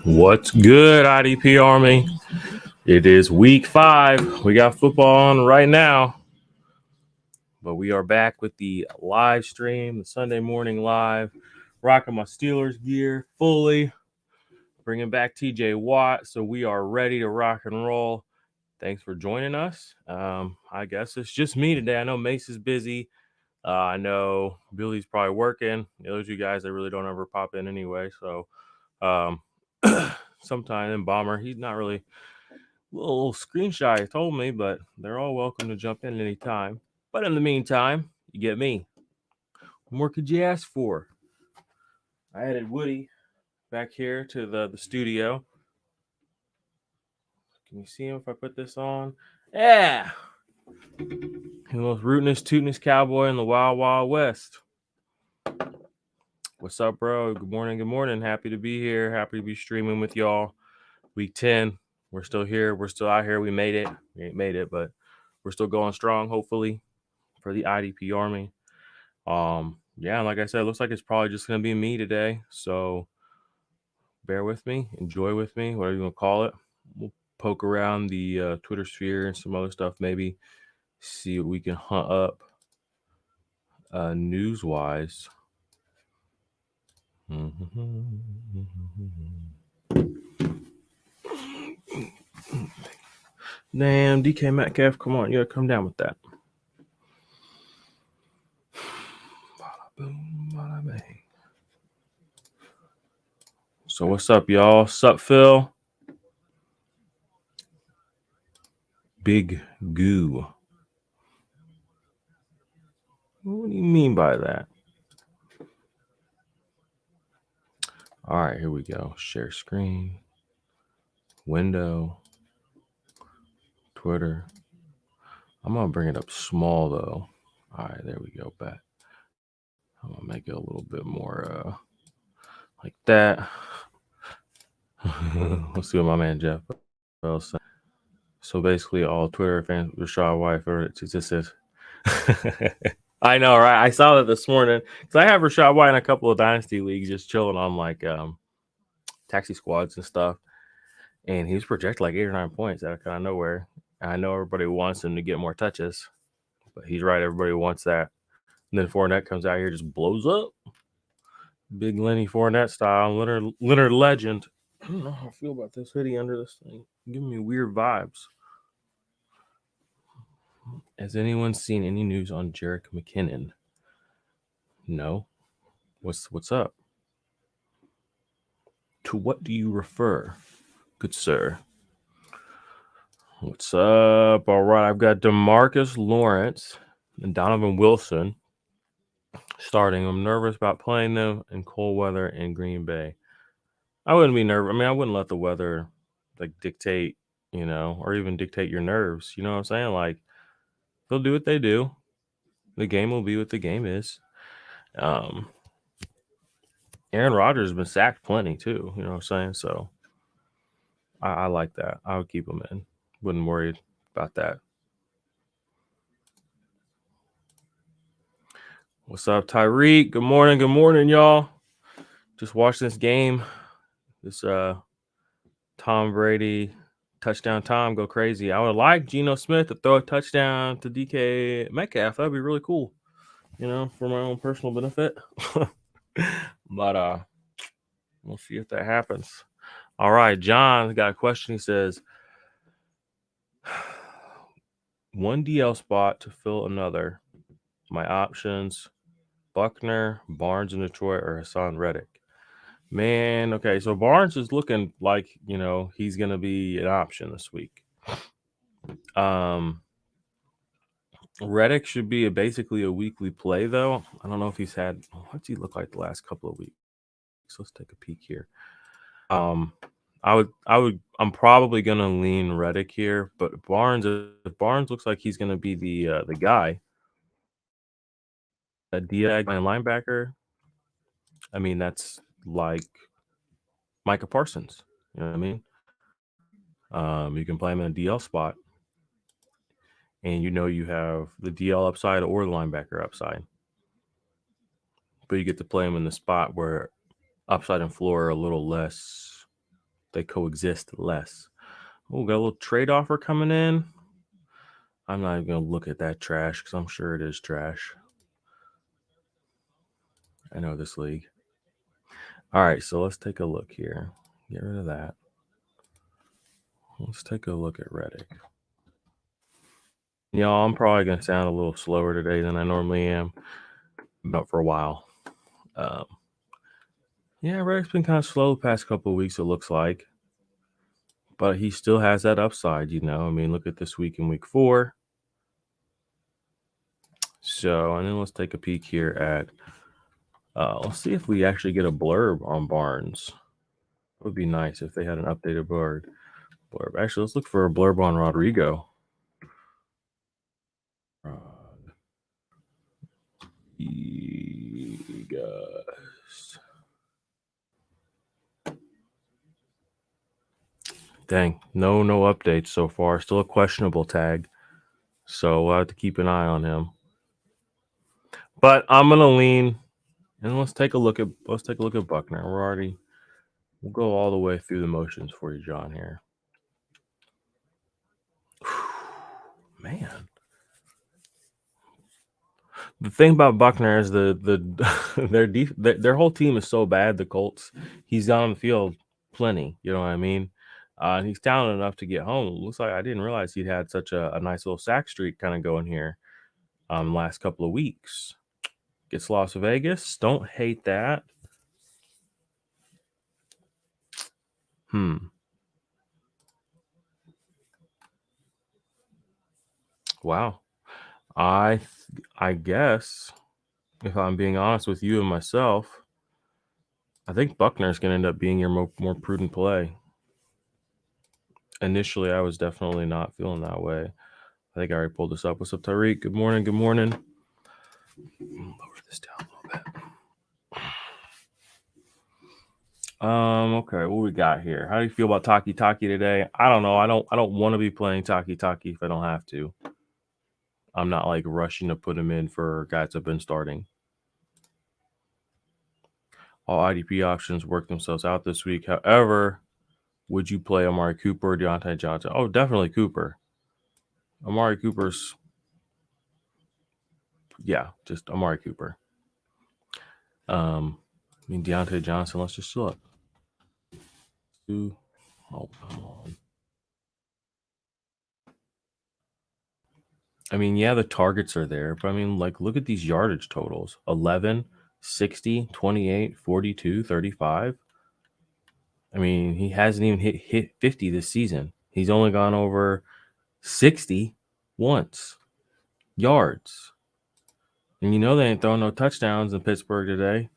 What's good, IDP Army? It is week 5. We got football on right now, but we are back with the live stream, the Sunday morning live, rocking my Steelers gear fully, bringing back TJ Watt. So we are ready to rock and roll. Thanks for joining us. I guess it's just me today. I know Mace is busy. I know Billy's probably working. Those you guys that really don't ever pop in anyway. So sometime in Bomber, he's not really a little screen shy, he told me, but they're all welcome to jump in anytime. But in the meantime, you get me. What more could you ask for? I added Woody back here to the studio. Can you see him if I put this on? Yeah. The most rootinest, tootinest cowboy in the Wild Wild West. What's up, bro? Good morning. Good morning. Happy to be here. Happy to be streaming with y'all. Week 10. We're still here. We're still out here. We made it. We ain't made it, but we're still going strong, hopefully, for the IDP Army. Yeah, like I said, it looks like it's probably just going to be me today. So bear with me. Enjoy with me, whatever you want to call it. We'll poke around the Twitter sphere and some other stuff, maybe see what we can hunt up news-wise. Damn, DK Metcalf, come on, you gotta come down with that. Bada boom, bada bang. So what's up, y'all? Sup, Phil? Big goo. What do you mean by that? All right, here we go. Share screen. Window. Twitter. I'm going to bring it up small, though. All right, there we go. Back. I'm going to make it a little bit more like that. Let's see what my man Jeff else said. So basically, all Twitter fans, Rashad White, or it just says, I know, right? I saw that this morning because I have Rashad White in a couple of dynasty leagues, just chilling on like taxi squads and stuff, and he was projected like 8 or 9 points out of kind of nowhere. I know everybody wants him to get more touches, but he's right. Everybody wants that. And then Fournette comes out here, just blows up. Big Lenny Fournette style, Leonard legend. I don't know how I feel about this hoodie under this thing. Giving me weird vibes. Has anyone seen any news on Jerick McKinnon? No. What's up? To what do you refer, good sir? What's up? All right, I've got DeMarcus Lawrence and Donovan Wilson starting. I'm nervous about playing them in cold weather in Green Bay. I wouldn't be nervous. I mean, I wouldn't let the weather like dictate, or even dictate your nerves. You know what I'm saying? Like, they'll do what they do. The game will be what the game is. Aaron Rodgers has been sacked plenty too. You know what I'm saying? So I like that. I would keep him in. Wouldn't worry about that. What's up, Tyreek? Good morning, y'all. Just watch this game. This Tom Brady touchdown Tom go crazy. I would like Geno Smith to throw a touchdown to DK Metcalf. That'd be really cool, for my own personal benefit. But we'll see if that happens. All right, John got a question. He says, one DL spot to fill another. My options, Buckner, Barnes in Detroit, or Hassan Reddick. Man, okay, so Barnes is looking like, he's going to be an option this week. Reddick should be basically a weekly play, though. I don't know if he's had – what's he look like the last couple of weeks? Let's take a peek here. I'm probably going to lean Reddick here, but if Barnes looks like he's going to be the guy, a Diag linebacker, I mean, that's like Micah Parsons. You know what I mean? You can play him in a DL spot, and you have the DL upside or the linebacker upside. But you get to play him in the spot where upside and floor are a little less. They coexist less. Oh, got a little trade offer coming in. I'm not even going to look at that trash because I'm sure it is trash. I know this league. All right, so let's take a look here. Get rid of that. Let's take a look at Reddick. Y'all, I'm probably going to sound a little slower today than I normally am. But for a while. Yeah, Reddick's been kind of slow the past couple of weeks, it looks like. But he still has that upside, you know. I mean, look at this week in week 4. So, and then let's take a peek here at, let's see if we actually get a blurb on Barnes. It would be nice if they had an updated blurb. Actually, let's look for a blurb on Rodrigo. Dang, no updates so far. Still a questionable tag. So we'll have to keep an eye on him. But I'm gonna lean, and let's take a look at Buckner. We'll go all the way through the motions for you, John, here. Man. The thing about Buckner is their whole team is so bad, the Colts. He's on the field plenty, you know what I mean? He's talented enough to get home. Looks like I didn't realize he'd had such a nice little sack streak kind of going here last couple of weeks. Gets Las Vegas. Don't hate that. Wow. I guess, if I'm being honest with you and myself, I think Buckner's going to end up being your more prudent play. Initially, I was definitely not feeling that way. I think I already pulled this up. What's up, Tyreek? Good morning. Good morning. Lower this down a little bit. Okay, what we got here? How do you feel about Taki today? I don't know. I don't want to be playing Taki if I don't have to. I'm not like rushing to put him in for guys that have been starting. All IDP options work themselves out this week. However, would you play Amari Cooper or Deontay Johnson? Oh, definitely Cooper. Amari Cooper's, yeah, just Amari Cooper. I mean, Deontay Johnson, let's just look. Oh, come on. I mean, yeah, the targets are there, but I mean, like, look at these yardage totals 11, 60, 28, 42, 35. I mean, he hasn't even hit 50 this season. He's only gone over 60 once. Yards. And you know they ain't throwing no touchdowns in Pittsburgh today.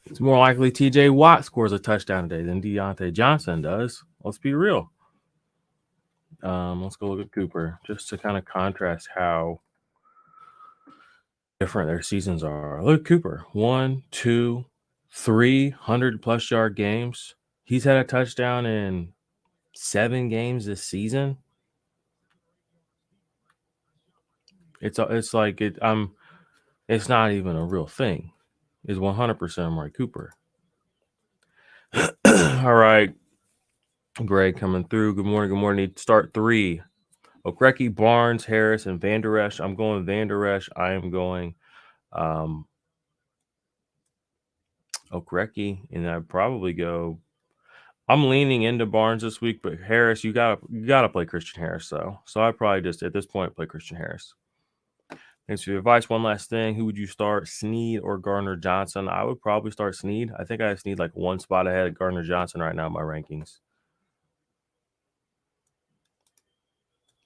It's more likely TJ Watt scores a touchdown today than Deontay Johnson does. Let's be real. Let's go look at Cooper just to kind of contrast how different their seasons are. Look at Cooper. 1, 2, 300+ yard games. He's had a touchdown in 7 games this season. It's like it. It's not even a real thing. It's 100% Amari Cooper. All right. Greg coming through. Good morning. Good morning. Start 3. Okreki, Barnes, Harris, and Van Der Esch. I'm going Van Der Esch. I am going Okreki, and I'd probably go. I'm leaning into Barnes this week, but Harris, you gotta play Christian Harris though. So I probably just at this point play Christian Harris. Thanks for your advice. One last thing: who would you start, Snead or Gardner Johnson? I would probably start Snead. I think I have Snead like one spot ahead of Gardner Johnson right now in my rankings.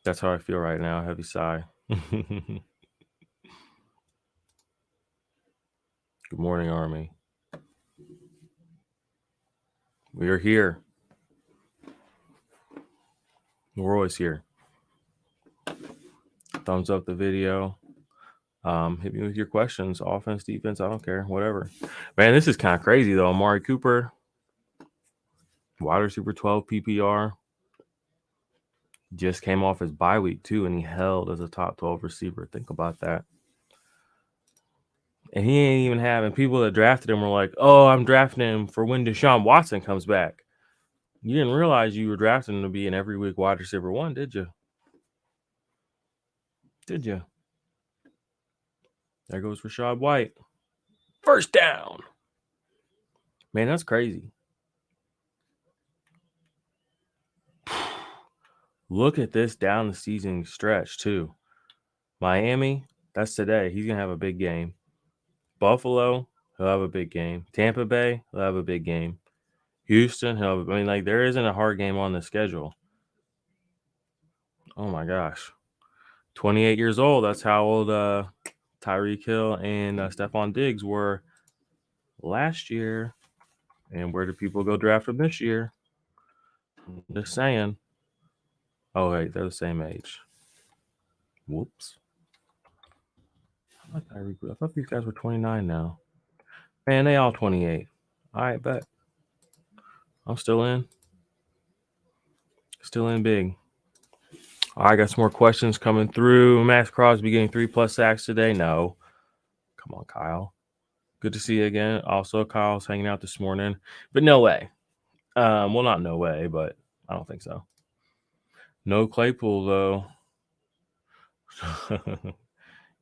That's how I feel right now. Heavy sigh. Good morning, Army. We are here. We're always here. Thumbs up the video. Hit me with your questions. Offense, defense, I don't care. Whatever. Man, this is kind of crazy, though. Amari Cooper, wide receiver 12 PPR. Just came off his bye week, too, and he held as a top 12 receiver. Think about that. And he ain't even having people that drafted him were like, oh, I'm drafting him for when Deshaun Watson comes back. You didn't realize you were drafting him to be an every week wide receiver 1, did you? Did you? There goes Rachaad White. First down. Man, that's crazy. Look at this down the season stretch, too. Miami, that's today. He's going to have a big game. Buffalo, he'll have a big game. Tampa Bay, he'll have a big game. Houston, there isn't a hard game on the schedule. Oh, my gosh. 28 years old. That's how old Tyreek Hill and Stephon Diggs were last year. And where do people go draft them this year? Just saying. Oh, wait, they're the same age. Whoops. I thought these guys were 29 now. Man, they all 28. All right, bet. I'm still in. Still in big. I got some more questions coming through. Max Crosby getting 3+ sacks today? No. Come on, Kyle. Good to see you again. Also, Kyle's hanging out this morning. But no way. Well, not no way, but I don't think so. No Claypool, though.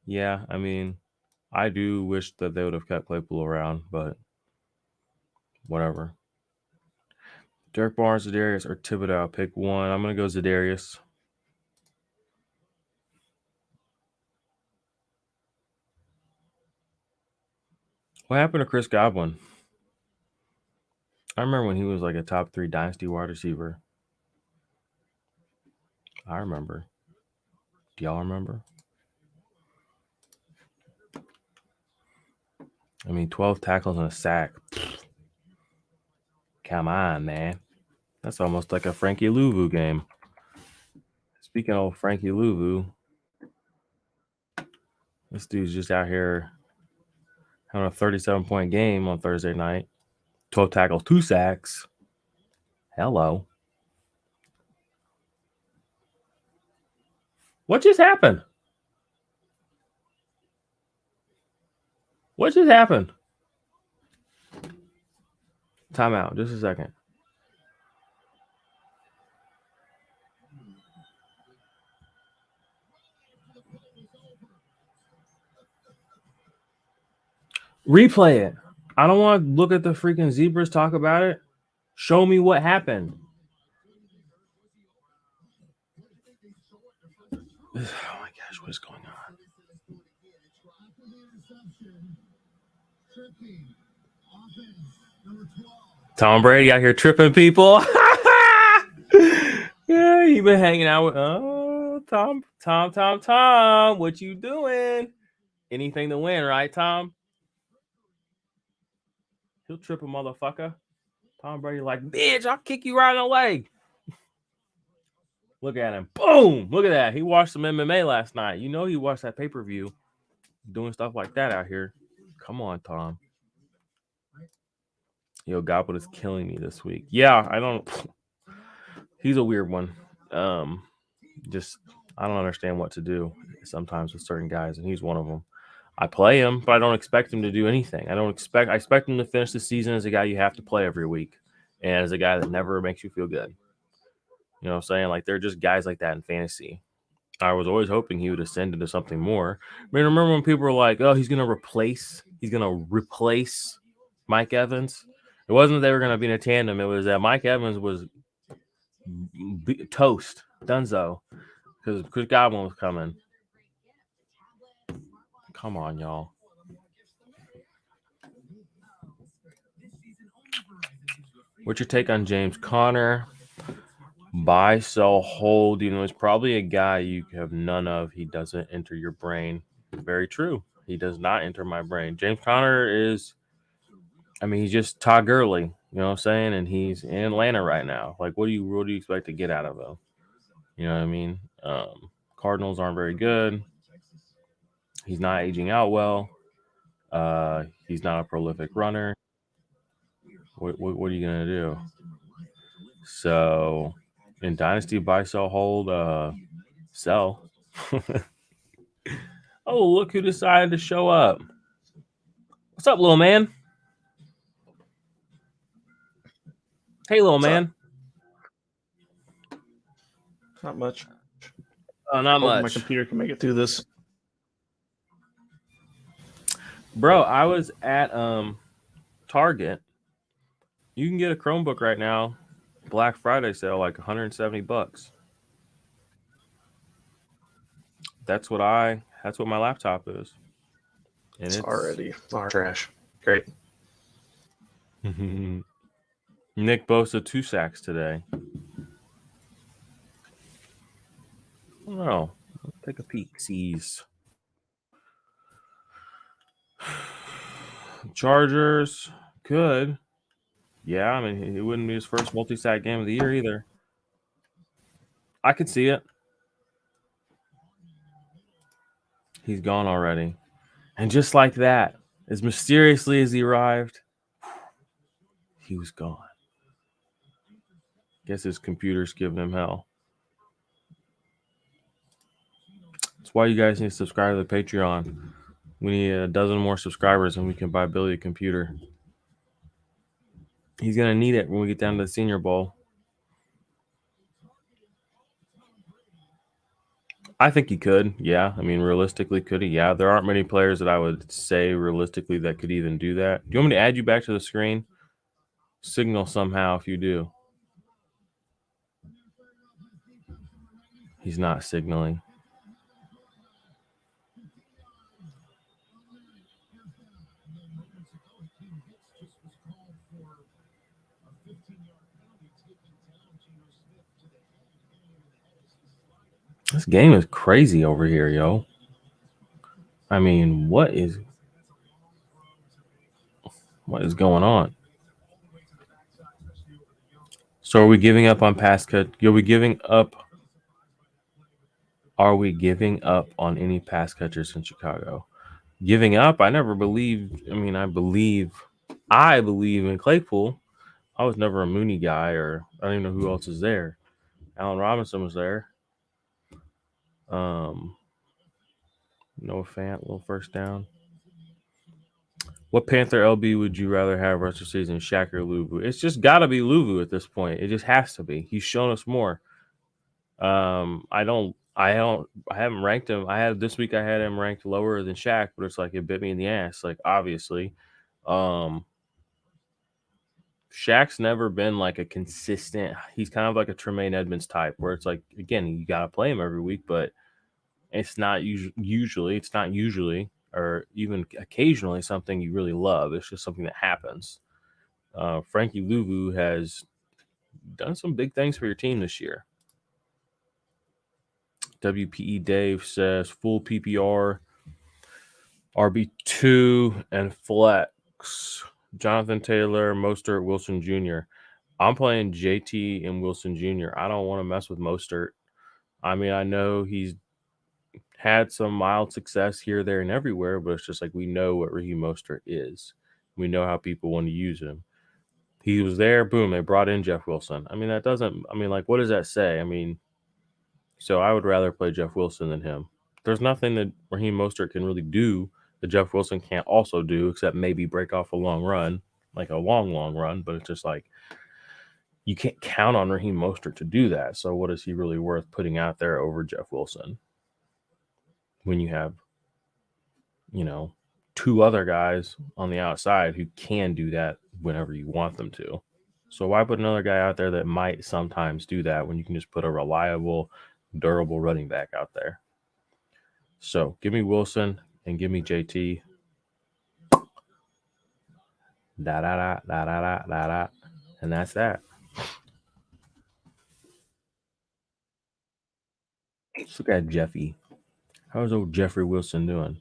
Yeah, I mean, I do wish that they would have kept Claypool around, but whatever. Derek Barnes, Za'Darius, or Thibodeau? Pick one. I'm going to go Za'Darius. What happened to Chris Godwin? I remember when he was like a top 3 dynasty wide receiver. I remember. Do y'all remember? I mean, 12 tackles and a sack. Come on, man. That's almost like a Frankie Louvu game. Speaking of Frankie Louvu, this dude's just out here having a 37-point game on Thursday night. 12 tackles, 2 sacks. Hello. What just happened? What just happened? Timeout. Just a second. Replay it. I don't want to look at the freaking zebras, talk about it. Show me what happened. Oh my gosh, what's going on? Tom Brady out here tripping people. Yeah, he been hanging out with Tom. What you doing? Anything to win, right, Tom? He'll trip a motherfucker. Tom Brady like, bitch, I'll kick you right in the leg. Look at him. Boom. Look at that. He watched some MMA last night. You know he watched that pay-per-view. Doing stuff like that out here. Come on, Tom. Yo, Goblin is killing me this week. Yeah, I don't. He's a weird one. Just I don't understand what to do sometimes with certain guys, and he's one of them. I play him, but I don't expect him to do anything. I expect him to finish the season as a guy you have to play every week, and as a guy that never makes you feel good. You know what I'm saying? Like, they're just guys like that in fantasy. I was always hoping he would ascend into something more. I mean, remember when people were like, "Oh, he's gonna replace Mike Evans." It wasn't that they were gonna be in a tandem. It was that Mike Evans was toast, dunzo, because Chris Godwin was coming. Come on, y'all. What's your take on James Conner? Buy, sell, hold. You know, it's probably a guy you have none of. He doesn't enter your brain. Very true. He does not enter my brain. James Conner is, I mean, he's just Todd Gurley. You know what I'm saying? And he's in Atlanta right now. Like, what do you expect to get out of him? You know what I mean? Cardinals aren't very good. He's not aging out well. He's not a prolific runner. What are you gonna do? So, in Dynasty, buy, sell, hold, sell. Oh, look who decided to show up. What's up, little man? Hey, little man. Not much. Not Hope my much. computer can make it through this. Bro, I was at Target. You can get a Chromebook right now, Black Friday sale, like $170. That's what my laptop is. And it's already trash. Great. Nick Bosa 2 sacks today. Oh, let's take a peek. Sees. Chargers, good. Yeah, I mean, it wouldn't be his first multi-sack game of the year either. I could see it. He's gone already. And just like that, as mysteriously as he arrived, he was gone. Guess his computer's giving him hell. That's why you guys need to subscribe to the Patreon. We need a dozen more subscribers and we can buy Billy a computer. He's going to need it when we get down to the Senior Bowl. I think he could. Yeah. I mean, realistically, could he? Yeah. There aren't many players that I would say realistically that could even do that. Do you want me to add you back to the screen? Signal somehow if you do. He's not signaling. This game is crazy over here, yo. I mean, what is going on? So are we giving up on pass cut? Are we giving up on any pass catchers in Chicago? Giving up? I never believed. I mean, I believe in Claypool. I was never a Mooney guy, or I don't even know who else is there. Allen Robinson was there. Noah Fant, little first down. What Panther LB would you rather have rest of the season, Shaq or Luvu? It's just got to be Luvu at this point. It just has to be. He's shown us more. I haven't ranked him. This week I had him ranked lower than Shaq, but it's like it bit me in the ass. Like obviously, Shaq's never been like a consistent. He's kind of like a Tremaine Edmonds type, where it's like again you got to play him every week, but it's not usually or even occasionally something you really love. It's just something that happens. Frankie Luvu has done some big things for your team this year. WPE Dave says full PPR, RB2, and flex. Jonathan Taylor, Mostert, Wilson Jr. I'm playing JT and Wilson Jr. I don't want to mess with Mostert. I mean, I know he's had some mild success here, there, and everywhere, but it's just like we know what Raheem Mostert is. We know how people want to use him. He was there, boom, they brought in Jeff Wilson. I mean, what does that say? I mean, so I would rather play Jeff Wilson than him. There's nothing that Raheem Mostert can really do that Jeff Wilson can't also do, except maybe break off a long run, like a long, long run. But it's just like you can't count on Raheem Mostert to do that. So what is he really worth putting out there over Jeff Wilson when you have, two other guys on the outside who can do that whenever you want them to? So why put another guy out there that might sometimes do that when you can just put a reliable, durable running back out there? So give me Wilson and give me JT. And that's that. Let's look at Jeffy. How's old Jeffrey Wilson doing?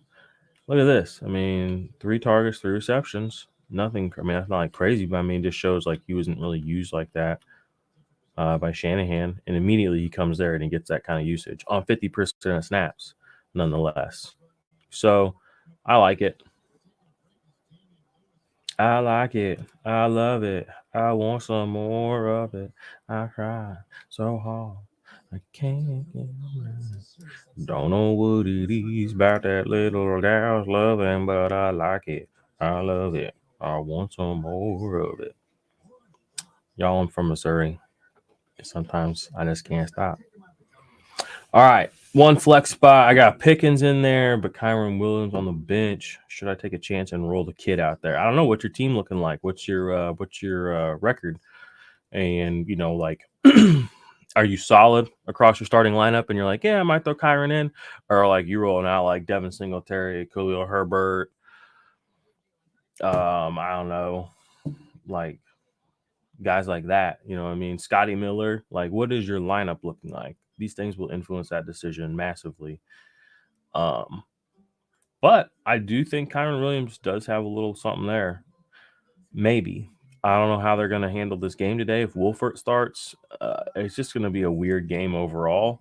Look at this. I mean, 3 targets, 3 receptions. Nothing. I mean, that's not like crazy, but I mean, it just shows like he wasn't really used like that by Shanahan. And immediately he comes there and he gets that kind of usage on 50% of snaps, nonetheless. So I like it. I like it. I love it. I want some more of it. I cry so hard. I can't get Don't know what it is about that little gal's loving, but I like it. I love it. I want some more of it. Y'all, I'm from Missouri. Sometimes I just can't stop. All right. One flex spot. I got Pickens in there, but Kyron Williams on the bench. Should I take a chance and roll the kid out there? I don't know. What's your team looking like? What's your record? And like are you solid across your starting lineup and you're like, yeah, I might throw Kyron in, or like you rolling out like Devin Singletary, Khalil Herbert, I don't know, like guys like that, you know what I mean? Scotty Miller, like what is your lineup looking like? These things will influence that decision massively. But I do think Kyron Williams does have a little something there. Maybe. I don't know how they're going to handle this game today. If Wolfert starts, it's just going to be a weird game overall.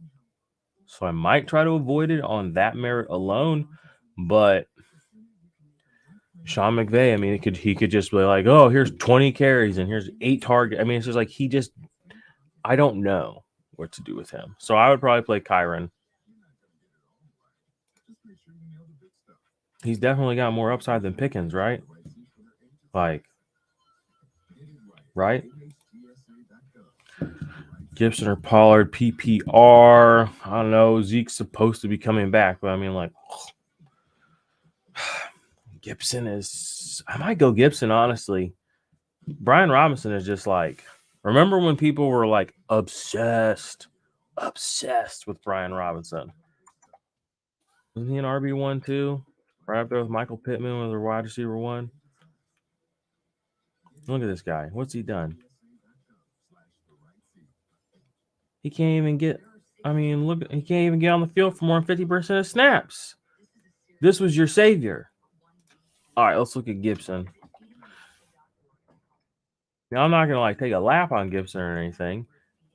So I might try to avoid it on that merit alone. But Sean McVay, I mean, he could just be like, oh, here's 20 carries and here's 8 targets. I mean, it's just like I don't know what to do with him. So I would probably play Kyron. He's definitely got more upside than Pickens, right? Like, right? Gibson or Pollard, PPR. I don't know. Zeke's supposed to be coming back, but I mean, like, Gibson is. I might go Gibson, honestly. Brian Robinson is just like. Remember when people were like obsessed with Brian Robinson? Wasn't he an RB1 too? Right up there with Michael Pittman with the wide receiver 1. Look at this guy. What's he done? He can't even get. I mean, look. He can't even get on the field for more than 50% of snaps. This was your savior. All right, let's look at Gibson. Now, I'm not going to like take a lap on Gibson or anything.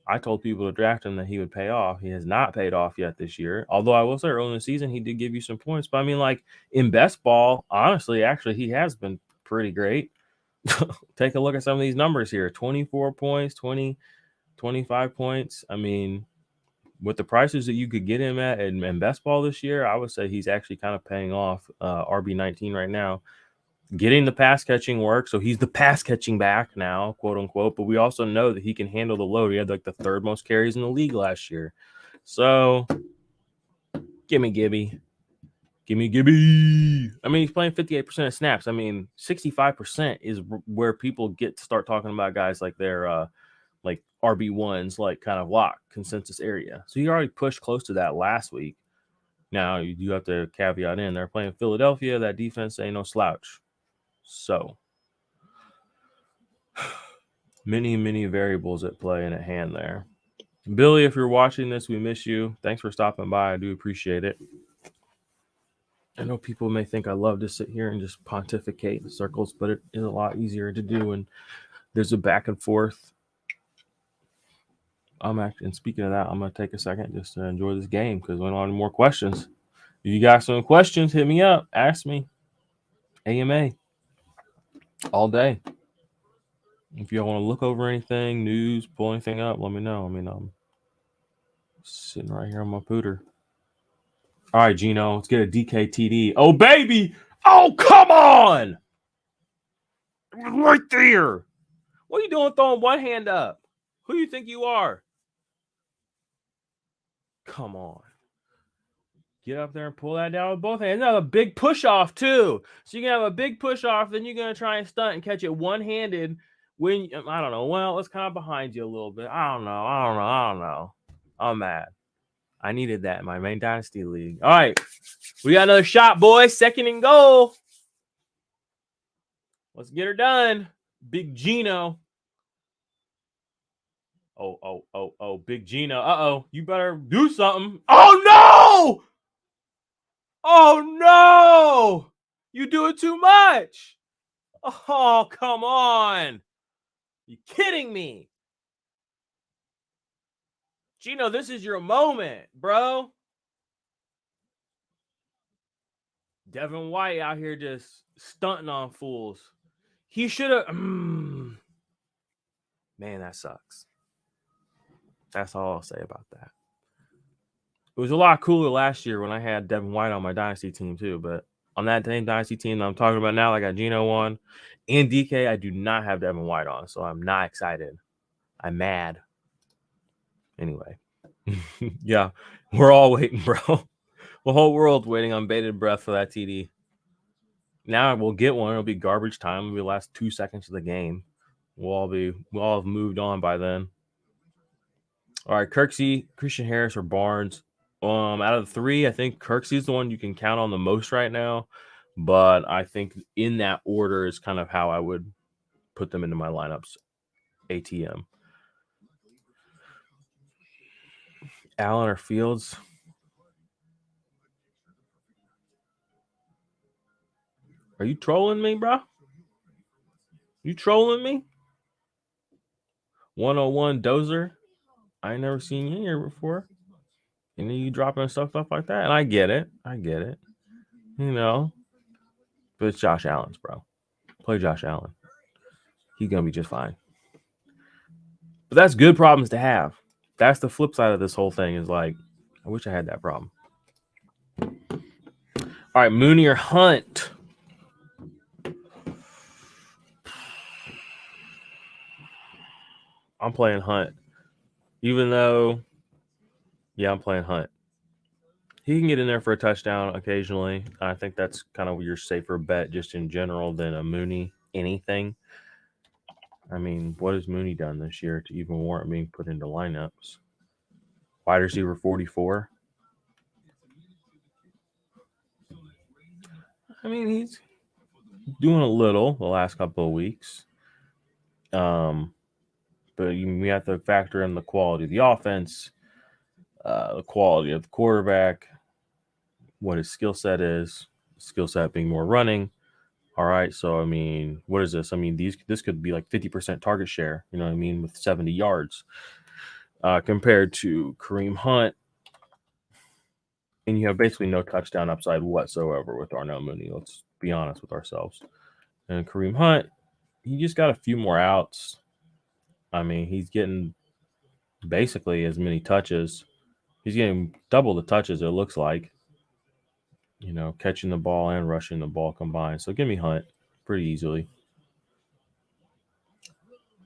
I told people to draft him that he would pay off. He has not paid off yet this year. Although I will say early in the season, he did give you some points. But I mean, like in best ball, honestly, actually, he has been pretty great. Take a look at some of these numbers here. 24 points, 20, 25 points. I mean, with the prices that you could get him at in best ball this year, I would say he's actually kind of paying off. RB19 right now. Getting the pass catching work. So he's the pass catching back now, quote unquote. But we also know that he can handle the load. He had like the 3rd most carries in the league last year. So gimme Gibby. I mean, he's playing 58% of snaps. I mean, 65% is where people get to start talking about guys like their like RB1s, like kind of lock consensus area. So he already pushed close to that last week. Now you do have to caveat in they're playing Philadelphia. That defense ain't no slouch. So many variables at play and at hand there. Billy, if you're watching this, we miss you. Thanks for stopping by. I do appreciate it. I know people may think I love to sit here and just pontificate in circles, but it is a lot easier to do and there's a back and forth. And speaking of that, I'm going to take a second just to enjoy this game because we don't have any more questions. If you got some questions, hit me up. Ask me. AMA. All day. If you want to look over anything, news, pull anything up, let me know. I mean, I'm sitting right here on my pooter. All right, Gino, let's get a DKTD. Oh, baby. Oh, come on. Right there. What are you doing throwing one hand up? Who do you think you are? Come on. Get up there and pull that down with both hands. Now a big push off too. So you can have a big push off, then you're gonna try and stunt and catch it one-handed when I don't know. Well, it's kind of behind you a little bit. I don't know. I'm mad. I needed that in my main dynasty league. All right. We got another shot, boys. 2nd and goal. Let's get her done. Big Gino. Oh, Big Gino. Uh-oh. You better do something. Oh, no! Oh, no! You doing too much. Oh, come on. You kidding me? Gino, this is your moment, bro. Devin White out here just stunting on fools. He should have... Man, that sucks. That's all I'll say about that. It was a lot cooler last year when I had Devin White on my dynasty team too, but on that same dynasty team that I'm talking about now. I got Geno on and DK. I do not have Devin White on, so I'm not excited. I'm mad. Anyway, yeah, we're all waiting, bro. The whole world's waiting on bated breath for that TD. Now we'll get one. It'll be garbage time. It'll be the last 2 seconds of the game. We'll all have moved on by then. All right, Kirksey, Christian Harris, or Barnes. Out of the three, I think Kirksey's the one you can count on the most right now. But I think in that order is kind of how I would put them into my lineups. ATM. Allen or Fields? Are you trolling me, bro? You trolling me? 101 Dozer? I ain't never seen you here before. And then you dropping stuff like that. And I get it. You know. But it's Josh Allen's, bro. Play Josh Allen. He's going to be just fine. But that's good problems to have. That's the flip side of this whole thing is like, I wish I had that problem. All right, Mooney or Hunt? I'm playing Hunt. Even though, yeah, I'm playing Hunt. He can get in there for a touchdown occasionally. I think that's kind of your safer bet just in general than a Mooney anything. I mean, what has Mooney done this year to even warrant being put into lineups? Wide receiver 44. I mean, he's doing a little the last couple of weeks. But we have to factor in the quality of the offense, the quality of the quarterback, what his skill set is. Skill set being more running. All right, so I mean, what is this? I mean, this could be like 50% target share. You know what I mean, with 70 yards compared to Kareem Hunt, and you have basically no touchdown upside whatsoever with Darnell Mooney. Let's be honest with ourselves. And Kareem Hunt, he just got a few more outs. I mean, he's getting basically as many touches. He's getting double the touches, it looks like. You know, catching the ball and rushing the ball combined. So give me Hunt pretty easily.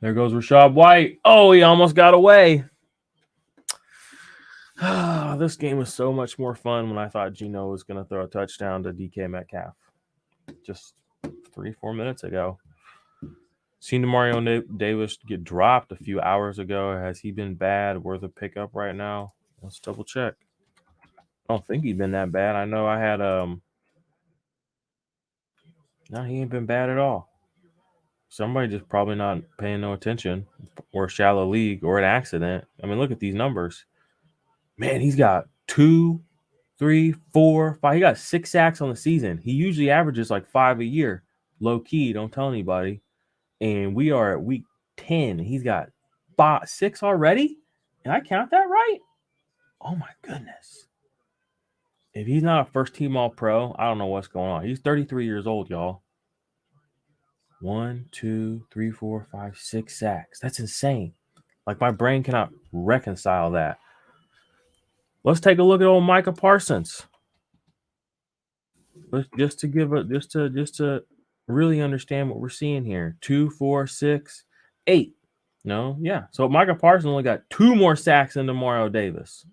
There goes Rachaad White. Oh, he almost got away. This game was so much more fun when I thought Geno was going to throw a touchdown to DK Metcalf just 3-4 minutes ago. Seen Mario Davis get dropped a few hours ago. Has he been bad? Worth a pickup right now? Let's double check. I don't think he's been that bad. I know I had no, he ain't been bad at all. Somebody just probably not paying no attention, or a shallow league, or an accident. I mean, look at these numbers. Man, he's got 2, 3, 4, 5. He got 6 sacks on the season. He usually averages like 5 a year. Low key, don't tell anybody. And we are at week 10. He's got 6 already. Can I count that right? Oh my goodness. If he's not a first team all pro, I don't know what's going on. He's 33 years old, y'all. 1, 2, 3, 4, 5, 6 sacks. That's insane. Like my brain cannot reconcile that. Let's take a look at old Micah Parsons. Just to really understand what we're seeing here. 2, 4, 6, 8. No, yeah. So Micah Parsons only got 2 more sacks than Mario Davis.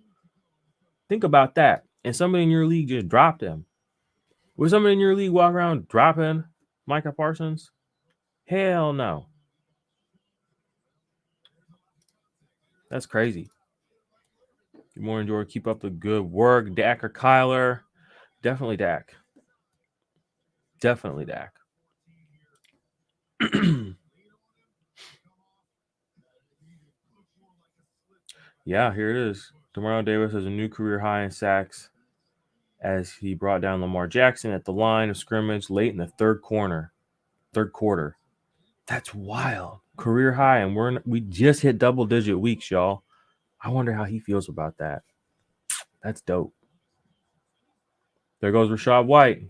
Think about that. And somebody in your league just dropped him. Would somebody in your league walk around dropping Micah Parsons? Hell no. That's crazy. Good morning, George. Keep up the good work. Dak or Kyler? Definitely Dak. Definitely Dak. Yeah, here it is. Mario Davis has a new career high in sacks as he brought down Lamar Jackson at the line of scrimmage late in the third quarter. That's wild. Career high, and we just hit double-digit weeks, y'all. I wonder how he feels about that. That's dope. There goes Rachaad White.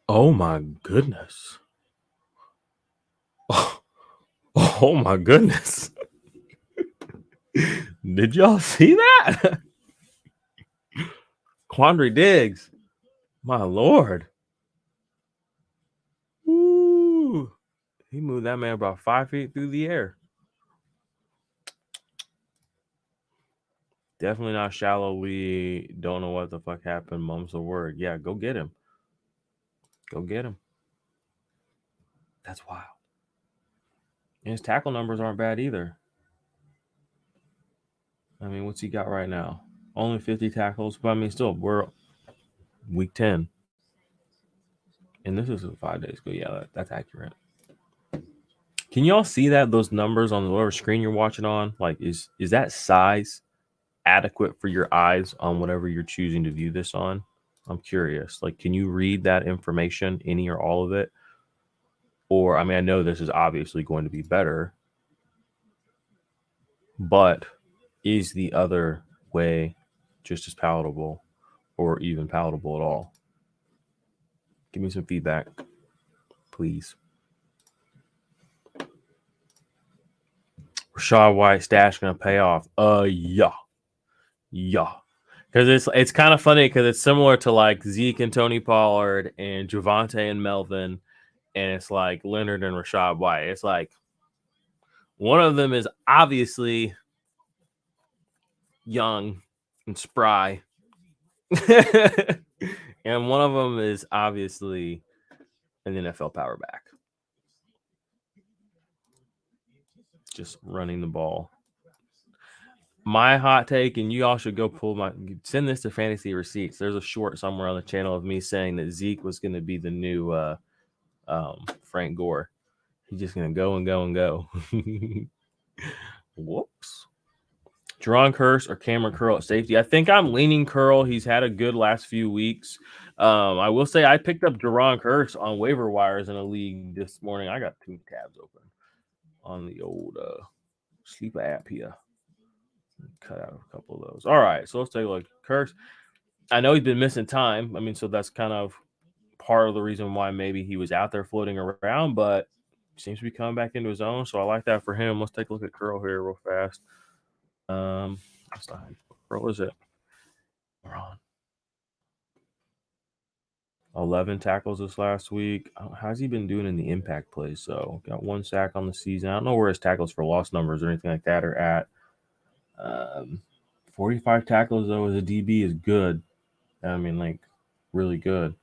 Oh, my goodness. Oh my goodness. Did y'all see that? Quandary Diggs. My Lord. Ooh. He moved that man about 5 feet through the air. Definitely not shallow. We don't know what the fuck happened. Mum's the word. Yeah, go get him. Go get him. That's wild. And his tackle numbers aren't bad either. I mean, what's he got right now? Only 50 tackles, but I mean, still, we're week 10. And this is 5 days ago. Yeah, that's accurate. Can y'all see that? Those numbers on whatever screen you're watching on? Like, is that size adequate for your eyes on whatever you're choosing to view this on? I'm curious. Like, can you read that information, any or all of it? Or, I mean, I know this is obviously going to be better, but is the other way just as palatable or even palatable at all? Give me some feedback, please. Rashad White stash gonna pay off. Yeah. Because it's kind of funny because it's similar to like Zeke and Tony Pollard and Javonte and Melvin, and it's like Leonard and Rashad White. It's like one of them is obviously young and spry, and one of them is obviously an NFL power back, just running the ball. My hot take, and you all should go send this to Fantasy Receipts. There's a short somewhere on the channel of me saying that Zeke was going to be the new Frank Gore. He's just going to go and go and go. Whoops. Jerron Curse or Cameron Curl at safety. I think I'm leaning Curl. He's had a good last few weeks. I will say I picked up Jerron Curse on waiver wires in a league this morning. I got 2 tabs open on the old sleeper app here. Cut out a couple of those. All right, so let's take a look. Curse. I know he's been missing time. I mean, so that's kind of part of the reason why maybe he was out there floating around, but seems to be coming back into his own. So I like that for him. Let's take a look at Curl here real fast. That's not Curl, is it? We're on 11 tackles this last week. How's he been doing in the impact plays? So got 1 sack on the season. I don't know where his tackles for loss numbers or anything like that are at. 45 tackles though as a DB is good. I mean, like, really good.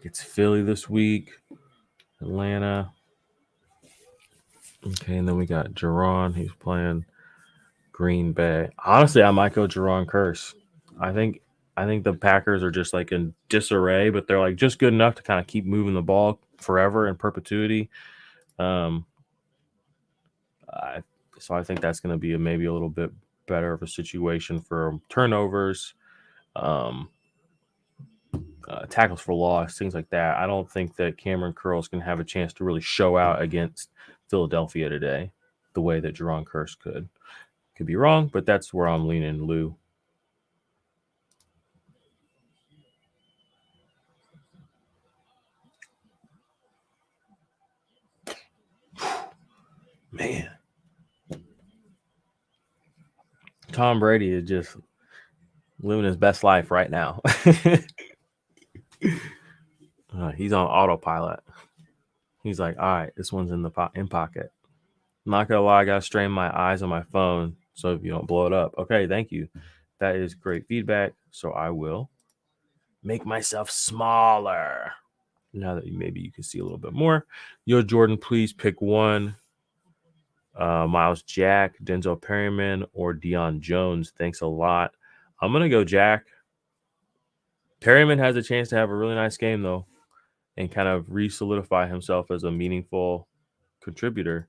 It's Philly this week, Atlanta. Okay, and then we got Jerron. He's playing Green Bay. Honestly, I might go Jerron Curse. I think the Packers are just like in disarray, but they're like just good enough to kind of keep moving the ball forever in perpetuity. So I think that's going to be maybe a little bit better of a situation for turnovers, tackles for loss, things like that. I don't think that Cameron Curl is going to have a chance to really show out against Philadelphia today the way that Jerron Curse could. Could be wrong, but that's where I'm leaning, Lou. Man. Tom Brady is just living his best life right now. He's on autopilot. He's like, all right, this one's in pocket. I'm not gonna lie, I gotta strain my eyes on my phone so if you don't blow it up. Okay, thank you. That is great feedback. So I will make myself smaller. Now that maybe you can see a little bit more. Yo, Jordan, please pick one. Miles Jack, Denzel Perryman, or Deion Jones. Thanks a lot. I'm going to go Jack. Perryman has a chance to have a really nice game, though, and kind of re-solidify himself as a meaningful contributor.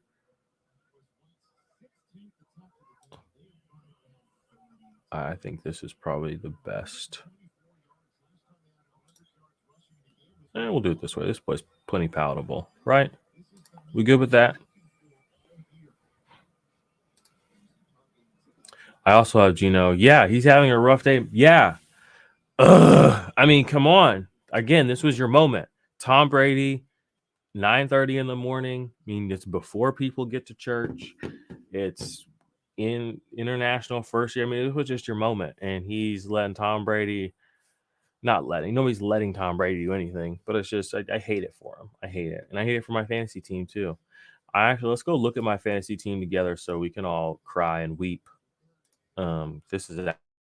I think this is probably the best. And we'll do it this way. This play's plenty palatable, right? We good with that? I also have Gino. Yeah, he's having a rough day. Yeah. I mean, come on. Again, this was your moment. Tom Brady, 9:30 in the morning. I mean, it's before people get to church. It's in international first year. I mean, it was just your moment, and he's letting Tom Brady. Nobody's letting Tom Brady do anything, but it's just I hate it for him. I hate it, and I hate it for my fantasy team too. Let's go look at my fantasy team together so we can all cry and weep. This is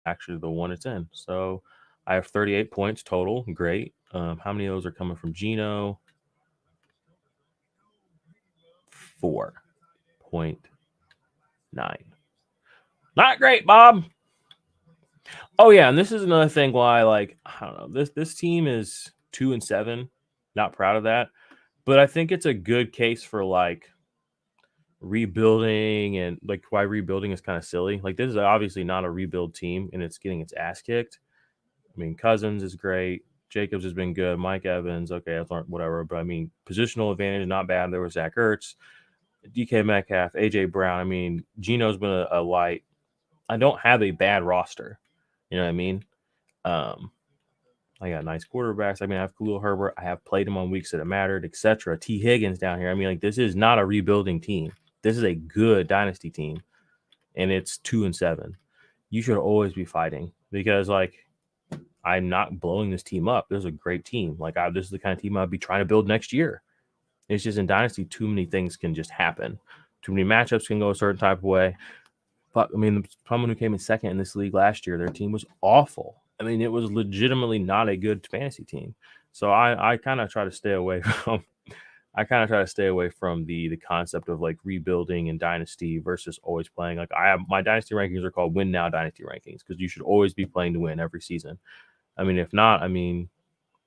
actually the one it's in. So I have 38 points total. Great. How many of those are coming from Gino? 4.9. Not great, Bob. Oh yeah, and this is another thing why I don't know. This team is 2-7. Not proud of that. But I think it's a good case for rebuilding, and why rebuilding is kind of silly. This is obviously not a rebuild team, and it's getting its ass kicked. I mean, Cousins is great. Jacobs has been good. Mike Evans, okay, that's whatever. But I mean, positional advantage, not bad. There was Zach Ertz, DK Metcalf, AJ Brown. I mean, Gino's been a light. I don't have a bad roster. You know what I mean? I got nice quarterbacks. I mean, I have Khalil Herbert. I have played him on weeks that it mattered, etc. T. Higgins down here. I mean, this is not a rebuilding team. This is a good dynasty team, and it's 2-7. You should always be fighting because, I'm not blowing this team up. This is a great team. This is the kind of team I'd be trying to build next year. It's just in dynasty, too many things can just happen. Too many matchups can go a certain type of way. But I mean, someone who came in second in this league last year, their team was awful. I mean, it was legitimately not a good fantasy team. So I kind of try to stay away from. I kind of try to stay away from the concept of rebuilding and dynasty versus always playing. I have my dynasty rankings are called win now dynasty rankings because you should always be playing to win every season. I mean, if not, I mean,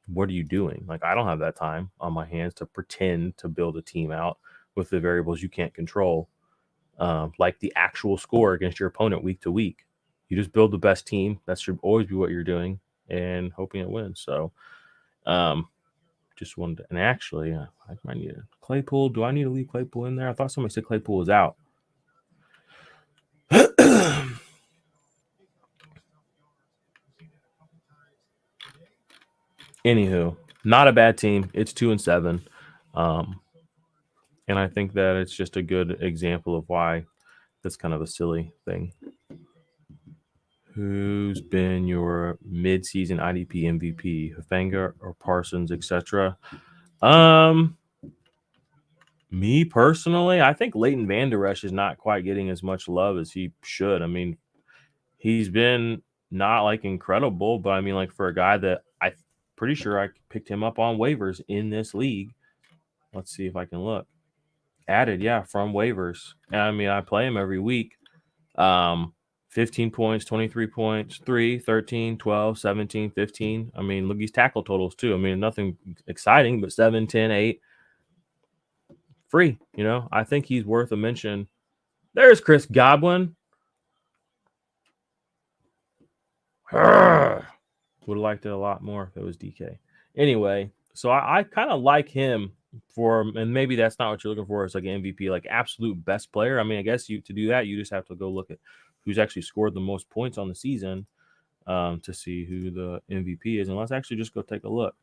what are you doing? I don't have that time on my hands to pretend to build a team out with the variables you can't control, like the actual score against your opponent week to week. You just build the best team. That should always be what you're doing and hoping it wins. So, just wanted to, and actually, I might need Claypool. Do I need to leave Claypool in there? I thought somebody said Claypool was out. Anywho, not a bad team. It's 2-7. And I think that it's just a good example of why that's kind of a silly thing. Who's been your mid-season IDP MVP? Hufanga or Parsons, etc.? Me personally, I think Leighton Vander Esch is not quite getting as much love as he should. I mean, he's been not incredible, but I mean, for a guy that I'm pretty sure I picked him up on waivers in this league. Let's see if I can look. Added, yeah, from waivers. And I mean, I play him every week. 15 points, 23 points, 3, 13, 12, 17, 15. I mean, look, these tackle totals too. I mean, nothing exciting, but 7, 10, 8. Free, I think he's worth a mention. There's Chris Godwin. Would have liked it a lot more if it was DK. Anyway, so I kind of like him and maybe that's not what you're looking for. It's an MVP, absolute best player. I mean, I guess to do that, you just have to go look at who's actually scored the most points on the season to see who the MVP is. And let's actually just go take a look.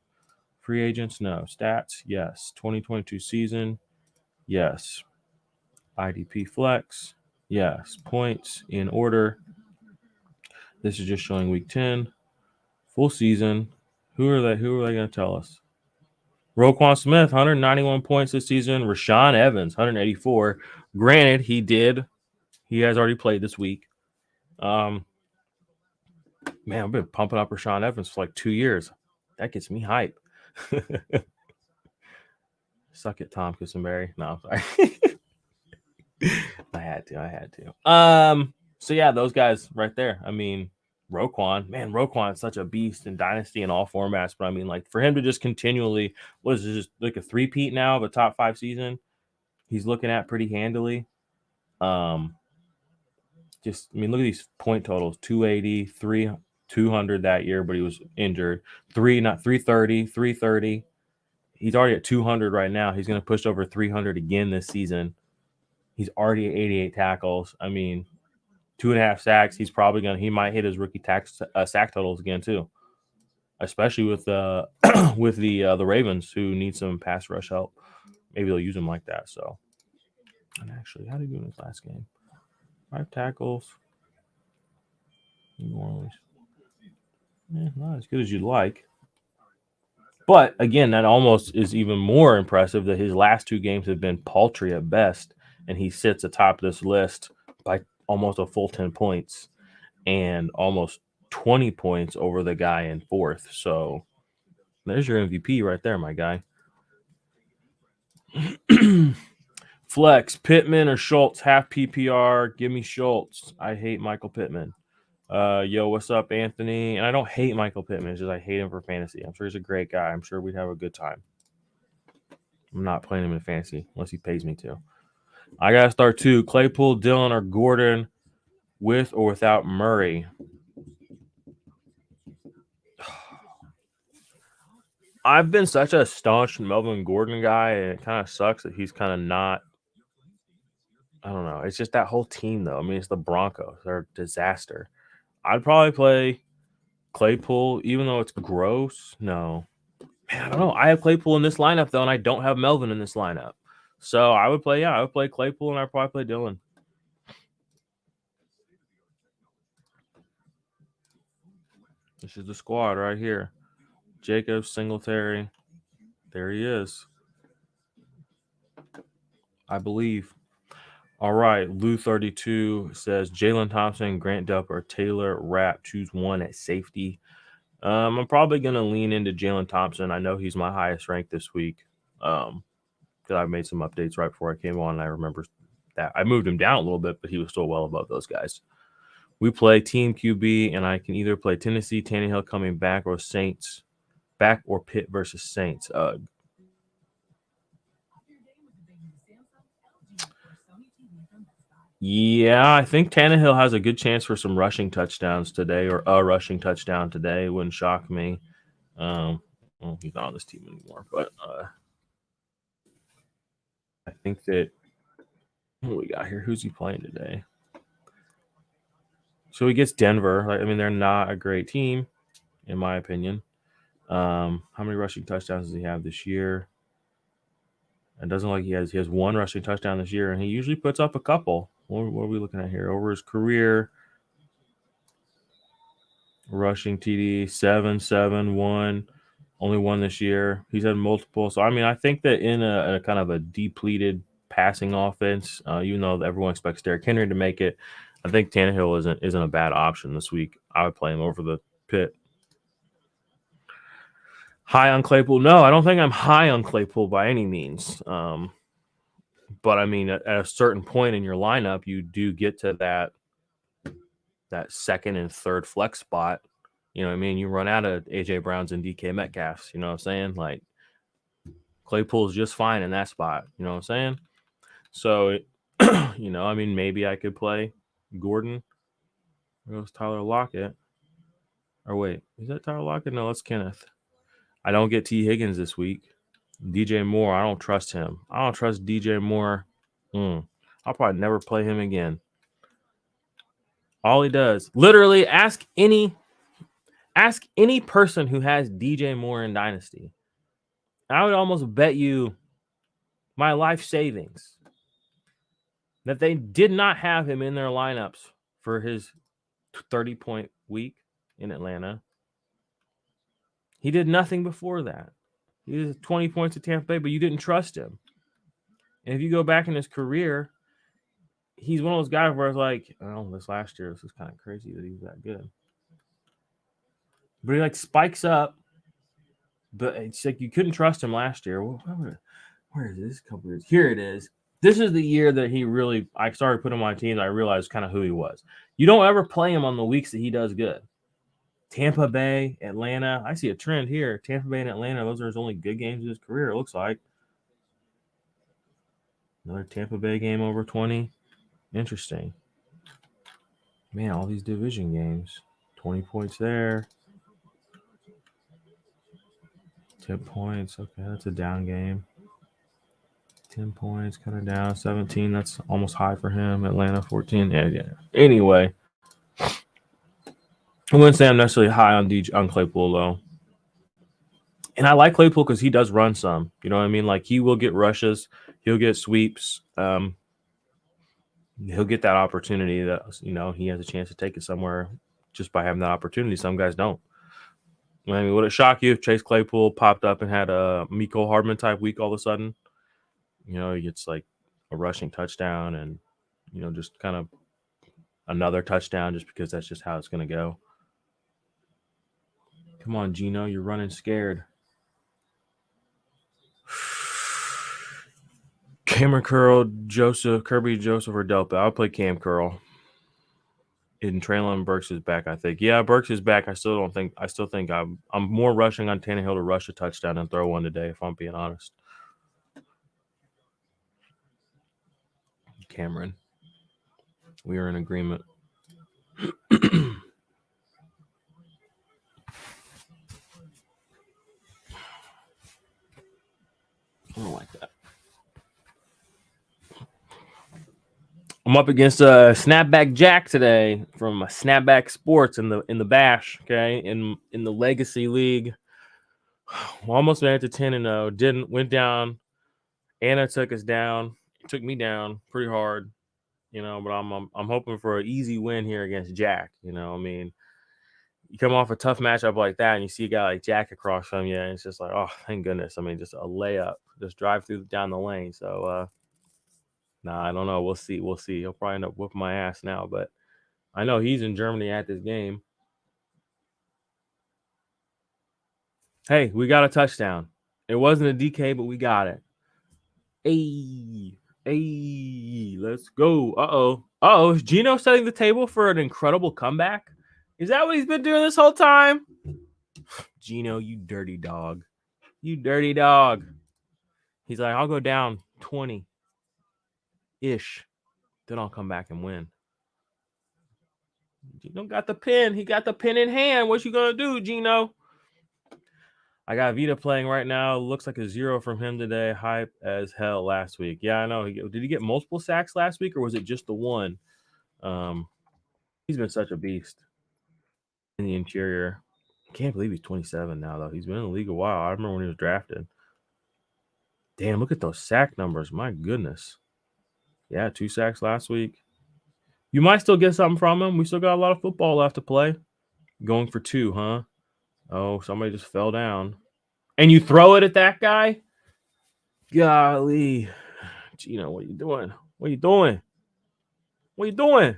Free agents, no. Stats, yes. 2022 season, yes. IDP flex, yes. Points in order. This is just showing week 10. Full season. Who are they going to tell us? Roquan Smith, 191 points this season. Rashaan Evans, 184. Granted, he has already played this week. Man, I've been pumping up Rashaan Evans for 2 years. That gets me hype. Suck it, Tom Kissenberry. No, I'm sorry. I had to. So yeah, those guys right there. I mean, Roquan is such a beast in Dynasty in all formats. But I mean, for him to just continually, what is it, just a 3-peat now of a top 5 season? He's looking at pretty handily. Just, I mean, look at these point totals: 280, 200 that year, but he was injured. 330, 330. He's already at 200 right now. He's going to push over 300 again this season. He's already at 88 tackles. I mean, 2.5 sacks. He might hit his rookie sack totals again too, especially with the Ravens who need some pass rush help. Maybe they'll use him like that. So, and actually, how did he do in his last game? 5 tackles. Not as good as you'd like. But again, that almost is even more impressive that his last 2 games have been paltry at best, and he sits atop this list by almost a full 10 points and almost 20 points over the guy in 4th. So there's your MVP right there, my guy. Flex, Pittman or Schultz, half PPR. Give me Schultz. I hate Michael Pittman. Yo, what's up, Anthony? And I don't hate Michael Pittman. It's just I hate him for fantasy. I'm sure he's a great guy. I'm sure we'd have a good time. I'm not playing him in fantasy unless he pays me to. I got to start 2. Claypool, Dillon, or Gordon with or without Murray. I've been such a staunch Melvin Gordon guy, and it kind of sucks that he's kind of not. I don't know. It's just that whole team, though. I mean, it's the Broncos. They're a disaster. I'd probably play Claypool, even though it's gross. No. Man, I don't know. I have Claypool in this lineup, though, and I don't have Melvin in this lineup. So I would play Claypool, and I'd probably play Dillon. This is the squad right here. Jacobs, Singletary. There he is. I believe. All right. Lou32 says Jalen Thompson, Grant Delp, or Taylor Rapp. Choose one at safety. I'm probably going to lean into Jalen Thompson. I know he's my highest rank this week because I made some updates right before I came on, and I remember that. I moved him down a little bit, but he was still well above those guys. We play Team QB, and I can either play Tennessee, Tannehill coming back, or Saints back, or Pitt versus Saints. Yeah, I think Tannehill has a good chance for some rushing touchdowns today, or a rushing touchdown today. It wouldn't shock me. Well, he's not on this team anymore, but I think that what do we got here? Who's he playing today? So he gets Denver. I mean, they're not a great team, in my opinion. How many rushing touchdowns does he have this year? It doesn't look like he has 1 rushing touchdown this year, and he usually puts up a couple. What are we looking at here? Over his career, rushing TD 7, 1, only 1 this year. He's had multiple. So I mean, I think that in a kind of a depleted passing offense, even though everyone expects Derrick Henry to make it, I think Tannehill isn't a bad option this week. I would play him over the Pitt. High on Claypool? No, I don't think I'm high on Claypool by any means. But I mean, at a certain point in your lineup, you do get to that second and third flex spot. You know what I mean? You run out of AJ Browns and DK Metcalfs. You know what I'm saying? Like Claypool's just fine in that spot. You know what I'm saying? So, you know, I mean, maybe I could play Gordon. Where goes Tyler Lockett? Or wait, is that Tyler Lockett? No, that's Kenneth. I don't get T. Higgins this week. DJ Moore, I don't trust him. I don't trust DJ Moore. I'll probably never play him again. All he does, literally ask any person who has DJ Moore in Dynasty. I would almost bet you my life savings that they did not have him in their lineups for his 30-point week in Atlanta. He did nothing before that. He was 20 points at Tampa Bay, but you didn't trust him. And if you go back in his career, he's one of those guys where it's like, oh, this last year, this is kind of crazy that he was that good. But he like spikes up, but it's like you couldn't trust him last year. Where is this? Couple years. Here it is. This is the year that I started putting him on teams. I realized kind of who he was. You don't ever play him on the weeks that he does good. Tampa Bay, Atlanta. I see a trend here. Tampa Bay and Atlanta, those are his only good games in his career, it looks like. Another Tampa Bay game over 20. Interesting. Man, all these division games. 20 points there. 10 points. Okay, that's a down game. 10 points, kind of down. 17, that's almost high for him. Atlanta, 14. Yeah. Anyway, I wouldn't say I'm necessarily high on Claypool, though. And I like Claypool because he does run some. You know what I mean? Like, he will get rushes. He'll get sweeps. he'll get that opportunity that, you know, he has a chance to take it somewhere just by having that opportunity. Some guys don't. I mean, would it shock you if Chase Claypool popped up and had a Mecole Hardman type week all of a sudden? You know, he gets like a rushing touchdown and, you know, just kind of another touchdown just because that's just how it's going to go. Come on, Gino, you're running scared. Cameron Curl, Joseph, Kirby, Joseph, or Delpa. I'll play Cam Curl. And Traylon Burks is back, I think. Yeah, Burks is back. I still think I'm more rushing on Tannehill to rush a touchdown and throw one today, if I'm being honest. Cameron. We are in agreement. I don't like that. I'm up against a Snapback Jack today from Snapback Sports in the Bash. Okay, in the Legacy League, almost made it to 10-0. Didn't went down. Anna took us down. Took me down pretty hard. You know, but I'm hoping for an easy win here against Jack. You know, I mean, you come off a tough matchup like that, and you see a guy like Jack across from you, and it's just like, oh, thank goodness. I mean, just a layup, just drive through down the lane. So, nah, I don't know. We'll see. He'll probably end up whooping my ass now, but I know he's in Germany at this game. Hey, we got a touchdown. It wasn't a DK, but we got it. Hey, let's go. Is Gino setting the table for an incredible comeback? Is that what he's been doing this whole time? Gino, you dirty dog. You dirty dog. He's like, I'll go down 20-ish. Then I'll come back and win. Gino got the pin. He got the pin in hand. What you gonna do, Gino? I got Vita playing right now. Looks like a 0 from him today. Hype as hell last week. Yeah, I know. Did he get multiple sacks last week, or was it just the one? He's been such a beast in the interior. I can't believe he's 27 now, though. He's been in the league a while. I remember when he was drafted. Damn, look at those sack numbers. My goodness. Yeah, 2 sacks last week. You might still get something from him. We still got a lot of football left to play. Going for 2, huh? Oh, somebody just fell down. And you throw it at that guy? Golly. Gino, what are you doing? What are you doing? What are you doing?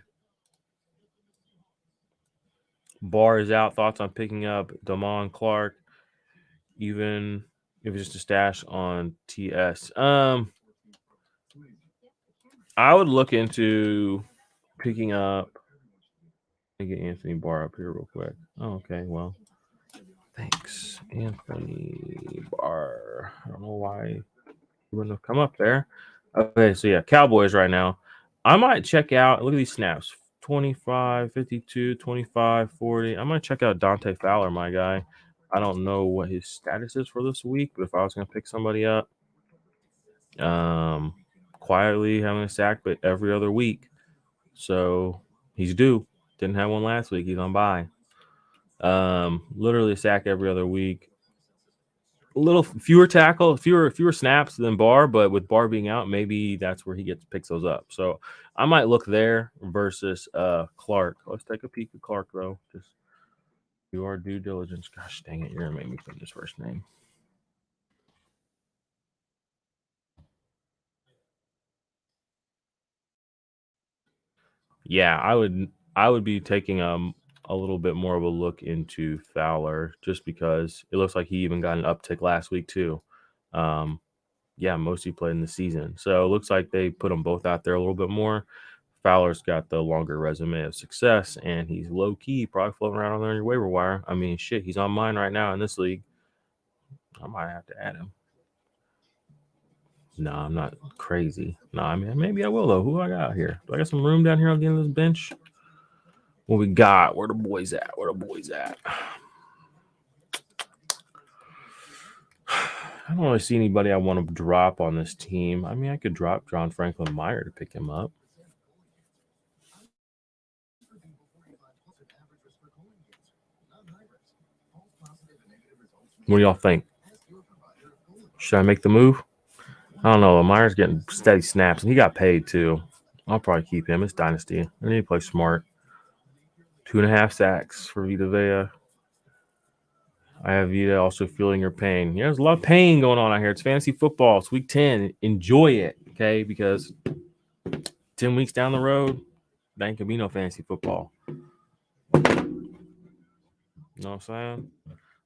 Barr is out. Thoughts on picking up Damon Clark, even if it's just a stash on TS. I would look into picking up. Let me get Anthony Barr up here real quick. Oh, okay. Well, thanks, Anthony Barr. I don't know why he wouldn't have come up there. Okay, so yeah, Cowboys right now. I might check out. Look at these snaps. 25, 52, 25, 40. I might check out Dante Fowler, my guy. I don't know what his status is for this week, but if I was going to pick somebody up, quietly having a sack, but every other week. So he's due. Didn't have one last week. He's on bye. Literally a sack every other week. A little fewer snaps than Barr, but with Barr being out, maybe that's where he picks those up. So I might look there versus Clark. Let's take a peek at Clark, though. Just do our due diligence. Gosh dang it, you're gonna make me put his first name. Yeah, I would be taking a little bit more of a look into Fowler just because it looks like he even got an uptick last week too. Yeah, mostly played in the season. So it looks like they put them both out there a little bit more. Fowler's got the longer resume of success, and he's low-key probably floating around on there on your waiver wire. I mean, shit, he's on mine right now in this league. I might have to add him. No, I'm not crazy. No, I mean, maybe I will, though. Who I got here? Do I got some room down here on the end of this bench? What we got? Where the boys at? I don't really see anybody I want to drop on this team. I mean, I could drop John Franklin Meyer to pick him up. What do y'all think? Should I make the move? I don't know. Meyer's getting steady snaps, and he got paid too. I'll probably keep him. It's Dynasty. I need to play smart. 2.5 sacks for Vita Vea. I have Vita also feeling your pain. Yeah, there's a lot of pain going on out here. It's fantasy football. It's week 10. Enjoy it, okay? Because 10 weeks down the road, there ain't gonna be no fantasy football. You know what I'm saying?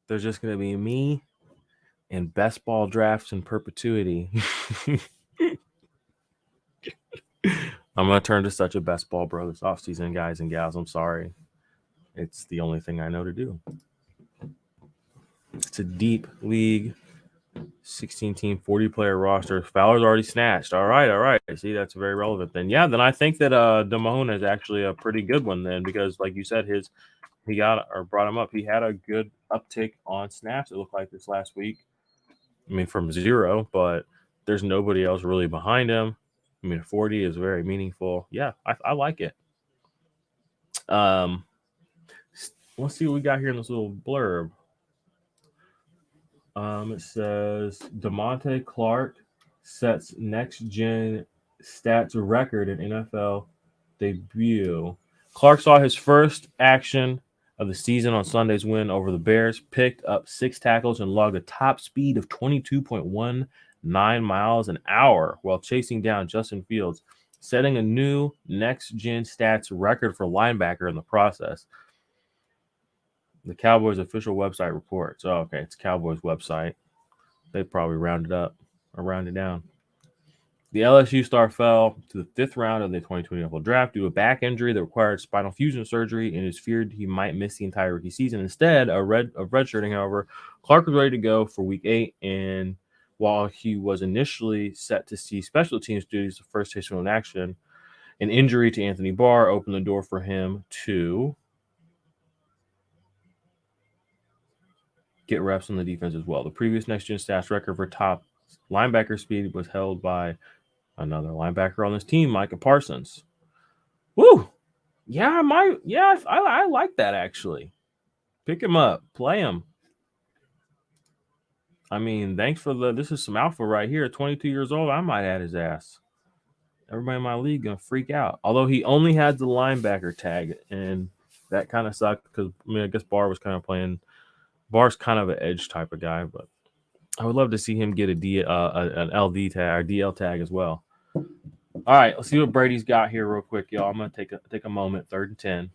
There's just gonna be me and best ball drafts in perpetuity. I'm gonna turn to such a best ball bro this offseason, guys and gals. I'm sorry. It's the only thing I know to do. It's a deep league, 16 team, 40 player roster. Fowler's already snatched. All right. See, that's very relevant then. Yeah, then I think that DeMahon is actually a pretty good one then, because like you said, he got or brought him up. He had a good uptick on snaps, it looked like, this last week. I mean, from 0, but there's nobody else really behind him. I mean, 40 is very meaningful. Yeah, I like it. Let's see what we got here in this little blurb. It says DeMonte Clark sets next gen stats record in NFL debut. Clark saw his first action of the season on Sunday's win over the Bears, picked up 6 tackles and logged a top speed of 22.19 miles an hour while chasing down Justin Fields, setting a new next gen stats record for linebacker in the process. The Cowboys official website reports. Oh, okay, it's Cowboys website. They probably rounded up or rounded down. The LSU star fell to the 5th round of the 2020 NFL draft due to a back injury that required spinal fusion surgery, and is feared he might miss the entire rookie season. Instead of redshirting, however, Clark was ready to go for Week 8, and while he was initially set to see special teams duties the first taste of action, an injury to Anthony Barr opened the door for him to get reps on the defense as well. The previous next-gen stats record for top linebacker speed was held by another linebacker on this team, Micah Parsons. Woo! Yeah, I like that actually. Pick him up, play him. I mean, thanks for this is some alpha right here. 22 years old, I might add his ass. Everybody in my league gonna freak out. Although he only had the linebacker tag, and that kind of sucked because I guess Barr was kind of playing. Barr's kind of an edge type of guy, but I would love to see him get an LD tag or DL tag as well. All right, let's see what Brady's got here real quick, y'all. I'm gonna take a moment. 3rd and 10.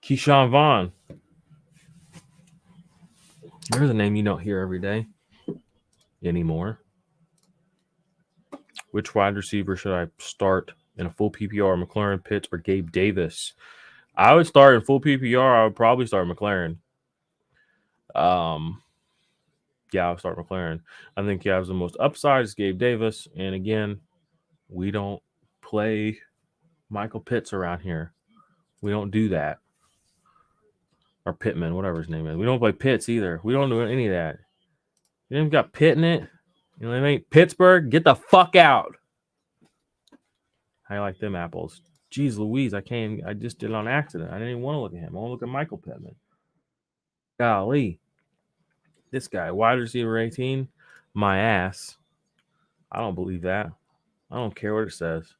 Keyshawn Vaughn. There's a name you don't hear every day anymore. Which wide receiver should I start in a full PPR? McLaurin, Pitts, or Gabe Davis? I would start in full PPR. I would probably start McLaurin. Yeah, I'll start McLaurin. I think he has the most upside is Gabe Davis. And again, we don't play Michael Pitts around here. We don't do that. Or Pittman, whatever his name is. We don't play Pitts either. We don't do any of that. You even got Pitt in it. You know what I mean? Pittsburgh, get the fuck out. I like them apples. Jeez Louise, I just did it on accident. I didn't even want to look at him. I want to look at Michael Pittman. Golly. This guy, wide receiver 18, my ass. I don't believe that. I don't care what it says.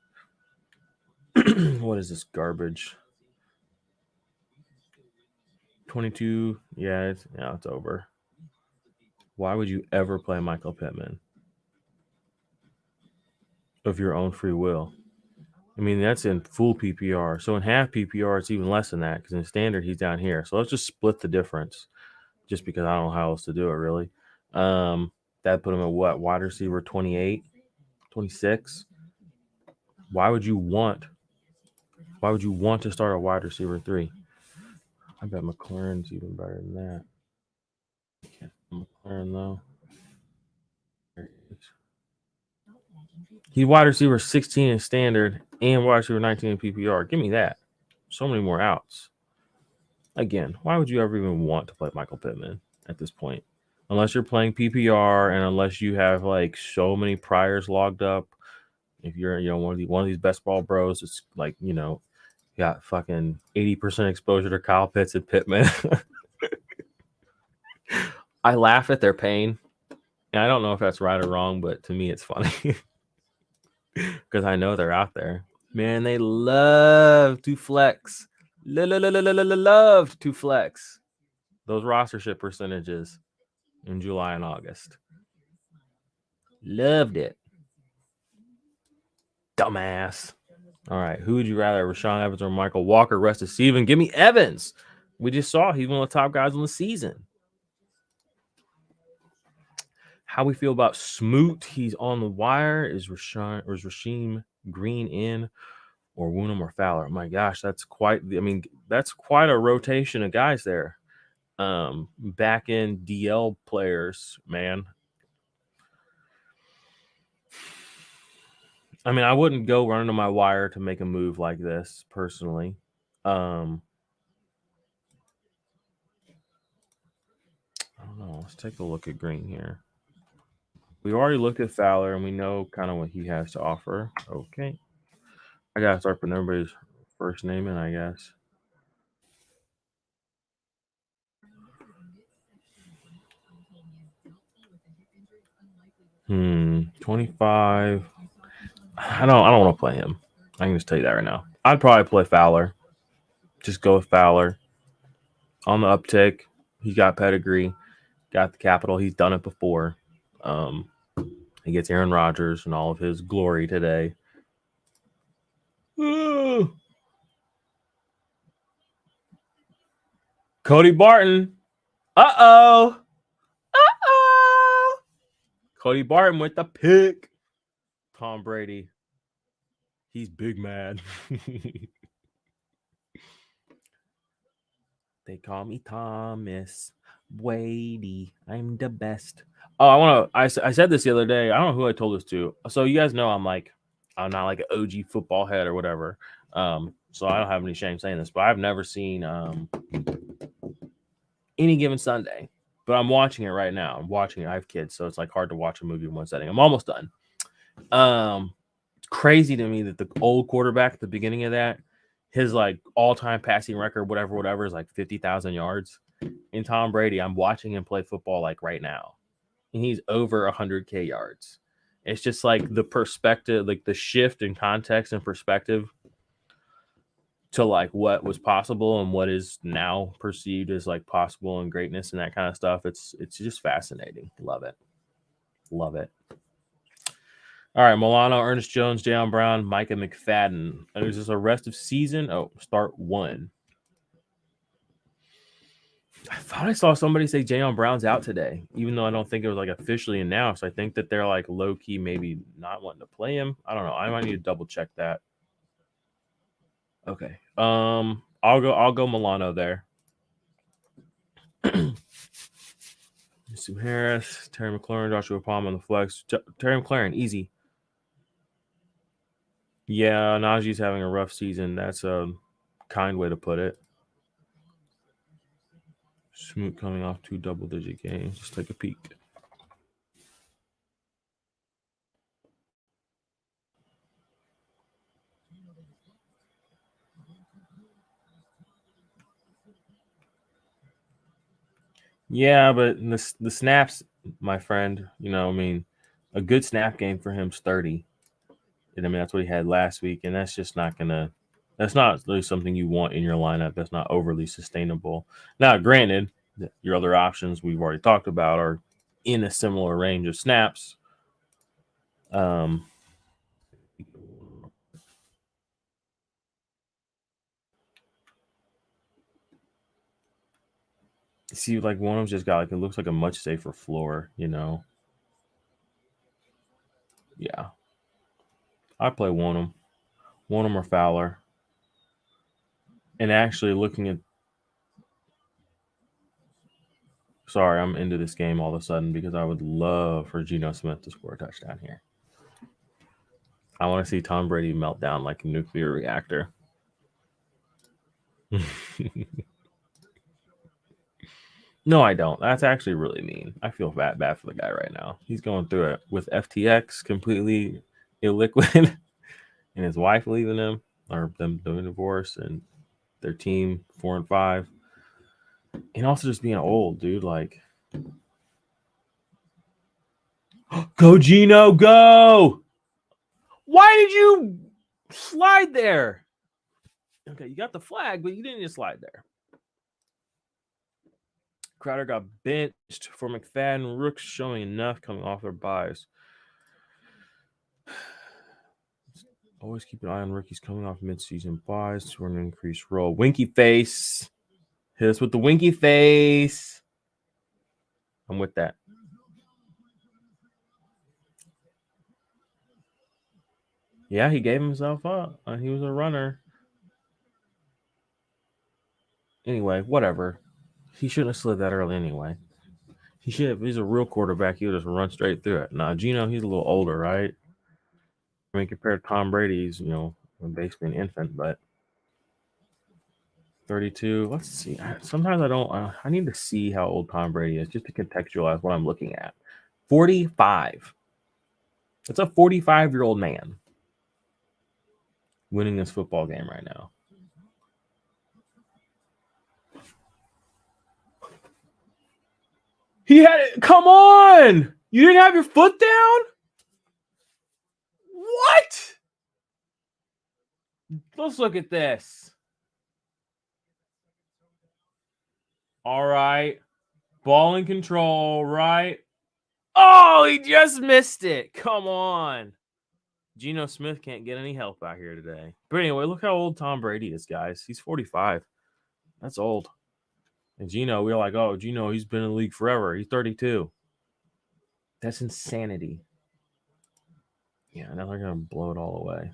What is this garbage? 22. Yeah, it's over. Why would you ever play Michael Pittman of your own free will? I mean, that's in full PPR. So in half PPR, it's even less than that because in standard, he's down here. So let's just split the difference just because I don't know how else to do it, really. That put him at what? Wide receiver 28, 26? Why would you want to start a wide receiver 3? I bet McLaurin's even better than that. McLaurin, though. He's wide receiver 16 in standard and wide receiver 19 in PPR. Give me that. So many more outs. Again, why would you ever even want to play Michael Pittman at this point? Unless you're playing PPR and unless you have like so many priors logged up. If you're one of these best ball bros, it's like, Got fucking 80% exposure to Kyle Pitts and Pittman. I laugh at their pain. And I don't know if that's right or wrong, but to me, it's funny because I know they're out there. Man, they love to flex. Love to flex those rostership percentages in July and August. Loved it. Dumbass. All right. Who would you rather, Rashawn Evans or Michael Walker? Rest of Steven. Give me Evans. We just saw he's one of the top guys on the season. How we feel about Smoot? He's on the wire. Is Rasheem Green in, or Woonham or Fowler? Oh my gosh, that's quite. That's quite a rotation of guys there. Back in DL players, man. I mean, I wouldn't go running to my wire to make a move like this personally. I don't know. Let's take a look at Green here. We already looked at Fowler, and we know kind of what he has to offer. Okay. I got to start putting everybody's first name in, I guess. Hmm. 25. I don't want to play him. I can just tell you that right now. I'd probably play Fowler. Just go with Fowler. On the uptick. He's got pedigree. Got the capital. He's done it before. He gets Aaron Rodgers and all of his glory today. Cody Barton. Uh-oh. Cody Barton with the pick. Tom Brady. He's big mad. They call me Thomas Brady. I'm the best. Oh, I said this the other day. I don't know who I told this to. So you guys know I'm not like an OG football head or whatever. So I don't have any shame saying this, but I've never seen Any Given Sunday. But I'm watching it right now. I'm watching it. I have kids, so it's like hard to watch a movie in one setting. I'm almost done. It's crazy to me that the old quarterback at the beginning of that, his like all-time passing record, whatever, is like 50,000 yards. And Tom Brady, I'm watching him play football like right now, and he's over 100K yards. It's just like the perspective, like the shift in context and perspective to like what was possible and what is now perceived as like possible and greatness and that kind of stuff. It's just fascinating. Love it. Love it. All right, Milano, Ernest Jones, Jayon Brown, Micah McFadden. Is this a rest of season? Oh, start one. I thought I saw somebody say Jayon Brown's out today, even though I don't think it was like officially announced. I think that they're like low key, maybe not wanting to play him. I don't know. I might need to double check that. Okay. I'll go Milano there. Sue Harris, Terry McLaurin, Joshua Palm on the flex. Terry McLaurin, easy. Yeah, Najee's having a rough season. That's a kind way to put it. Smoot coming off 2 double-digit games. Just take a peek. Yeah, but the snaps, my friend, a good snap game for him is 30. And that's what he had last week, and that's just not that's not really something you want in your lineup. That's not overly sustainable. Now, granted, your other options we've already talked about are in a similar range of snaps. See, like one of them's just got it looks like a much safer floor, Yeah. I play Wonham or Fowler. And actually looking at sorry, I'm into this game all of a sudden because I would love for Geno Smith to score a touchdown here. I want to see Tom Brady melt down like a nuclear reactor. No, I don't. That's actually really mean. I feel bad for the guy right now. He's going through it with FTX completely illiquid and his wife leaving him. or them doing divorce and their team 4-5. And also just being old, dude. Like, go Gino, go! Why did you slide there? Okay, you got the flag, but you didn't just slide there. Crowder got benched for McFadden. Rooks showing enough coming off their buys. Always keep an eye on rookies coming off midseason buys to an increased role. Winky face. Hit us with the winky face. I'm with that. Yeah, he gave himself up. He was a runner. Anyway, whatever. He shouldn't have slid that early anyway. He should have, if he's a real quarterback, he would just run straight through it. Now, Gino, he's a little older, right? I mean, compared to Tom Brady, he's, basically an infant, but 32. Let's see. Sometimes I don't, I need to see how old Tom Brady is just to contextualize what I'm looking at. 45. It's a 45-year-old man winning this football game right now. He had it. Come on. You didn't have your foot down? What? Let's look at this. All right. Ball in control, right? Oh, he just missed it. Come on. Geno Smith can't get any help out here today. But anyway, look how old Tom Brady is, guys. He's 45. That's old. And Geno, we're like, oh, Geno, he's been in the league forever. He's 32. That's insanity. Yeah, now they're going to blow it all away.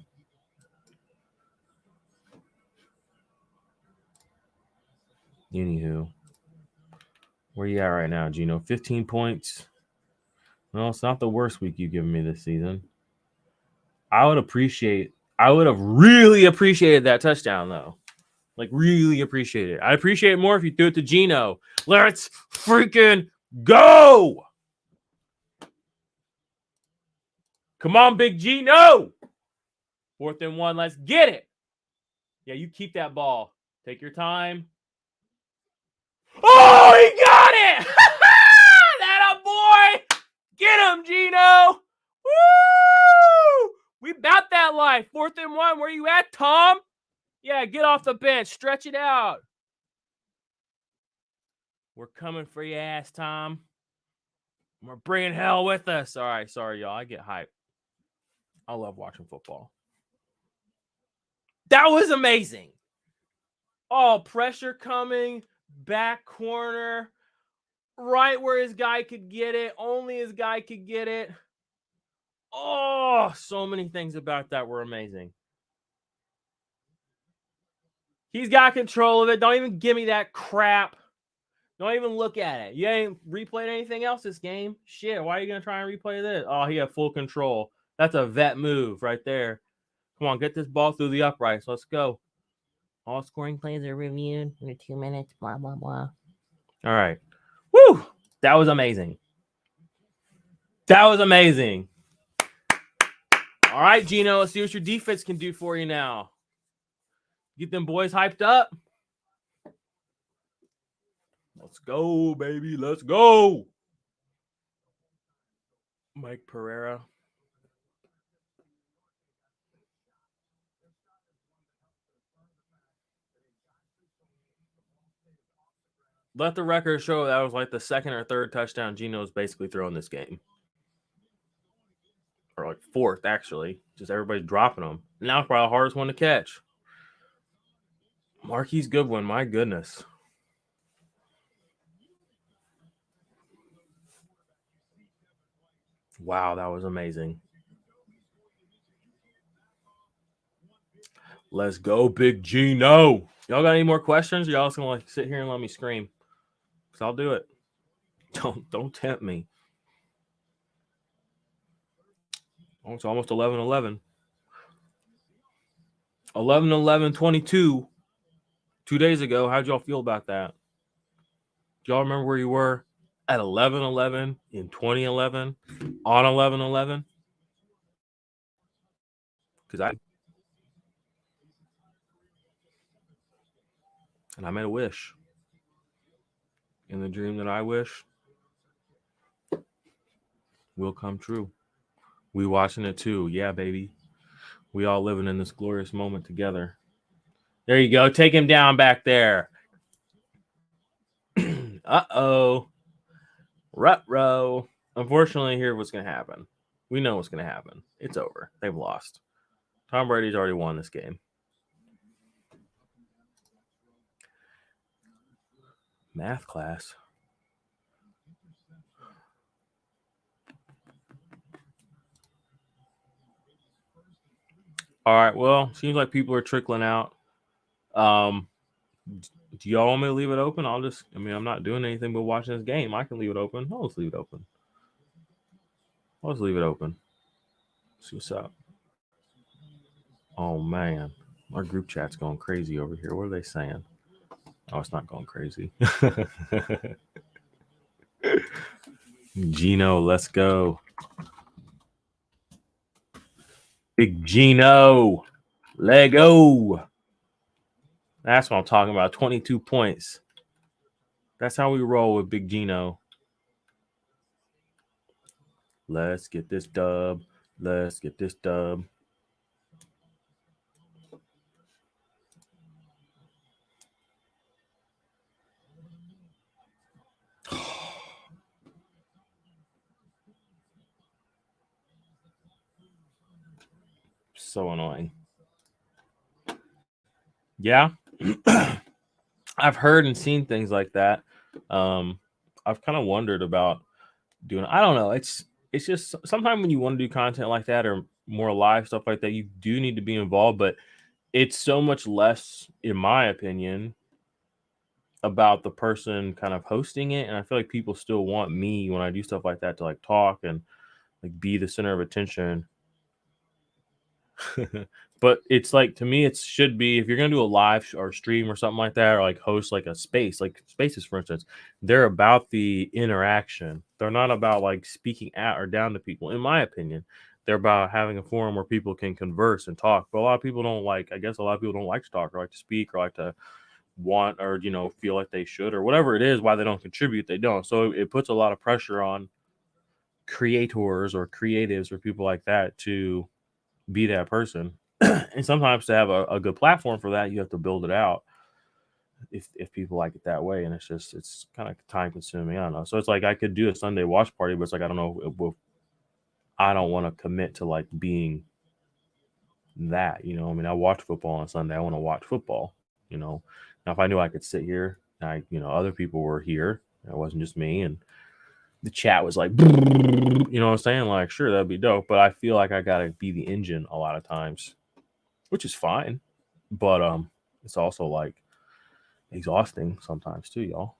Anywho, where you at right now, Geno? 15 points. Well, it's not the worst week you've given me this season. I would have really appreciated that touchdown, though. Like, really appreciate it. I'd appreciate it more if you threw it to Geno. Let's freaking go! Come on, Big Geno! 4th and 1, let's get it! Yeah, you keep that ball. Take your time. Oh, he got it! That a boy! Get him, Geno! Woo! We about that life. 4th and 1, where you at, Tom? Yeah, get off the bench. Stretch it out. We're coming for your ass, Tom. We're bringing hell with us. All right, sorry, y'all. I get hyped. I love watching football. That was amazing. Oh, pressure coming. Back corner. Right where his guy could get it. Only his guy could get it. Oh, so many things about that were amazing. He's got control of it. Don't even give me that crap. Don't even look at it. You ain't replayed anything else this game. Shit, why are you going to try and replay this? Oh, he had full control. That's a vet move right there. Come on, get this ball through the uprights. Let's go. All scoring plays are reviewed in 2 minutes. Blah, blah, blah. All right. Woo! That was amazing. That was amazing. All right, Geno, let's see what your defense can do for you now. Get them boys hyped up. Let's go, baby. Let's go. Mike Pereira. Let the record show that was like the second or third touchdown Geno's basically throwing this game. Or like fourth, actually. Just everybody's dropping them. Now it's probably the hardest one to catch. Marquise Goodwin, my goodness. Wow, that was amazing. Let's go, Big Geno. Y'all got any more questions? Y'all just gonna like sit here and let me scream? Because I'll do it. Don't tempt me. Oh, it's almost 11-11. 11-11-22. 2 days ago. How'd y'all feel about that? Do y'all remember where you were at 11-11 in 2011 on 11-11? Because And I made a wish. And the dream that I wish will come true. We watching it too. Yeah, baby. We all living in this glorious moment together. There you go. Take him down back there. Uh-oh. Ruh-roh. Unfortunately, here's what's going to happen. We know what's going to happen. It's over. They've lost. Tom Brady's already won this game. Math class. All right. Well, seems like people are trickling out. Do y'all want me to leave it open? I'm not doing anything but watching this game. I can leave it open. I'll just leave it open. See what's up. Oh, man. Our group chat's going crazy over here. What are they saying? Oh, it's not going crazy. Gino, let's go. Big Gino. Lego. That's what I'm talking about. 22 points. That's how we roll with Big Gino. Let's get this dub. Let's get this dub. So annoying. Yeah. I've heard and seen things like that. I've kind of wondered about doing. I don't know. It's just sometimes when you want to do content like that or more live stuff like that, you do need to be involved. But it's so much less, in my opinion, about the person kind of hosting it. And I feel like people still want me when I do stuff like that to like talk and like be the center of attention. But it's like, to me, it should be, if you're gonna do a live or stream or something like that, or like host like a space, like Spaces, for instance, they're about the interaction. They're not about like speaking at or down to people, in my opinion. They're about having a forum where people can converse and talk. But a lot of people don't like, I guess a lot of people don't like to talk or like to speak or like to want or feel like they should or whatever it is, why they don't contribute, they don't. So it puts a lot of pressure on creators or creatives or people like that to be that person. And sometimes to have a good platform for that, you have to build it out if people like it that way. And it's kind of time consuming. I don't know. So it's like I could do a Sunday watch party, but it's like I don't know. I don't want to commit to like being that. I watch football on Sunday. I want to watch football. Now if I knew I could sit here, other people were here. It wasn't just me, and the chat was like, what I'm saying? Like, sure, that'd be dope. But I feel like I gotta be the engine a lot of times, which is fine. But it's also like exhausting sometimes too, y'all.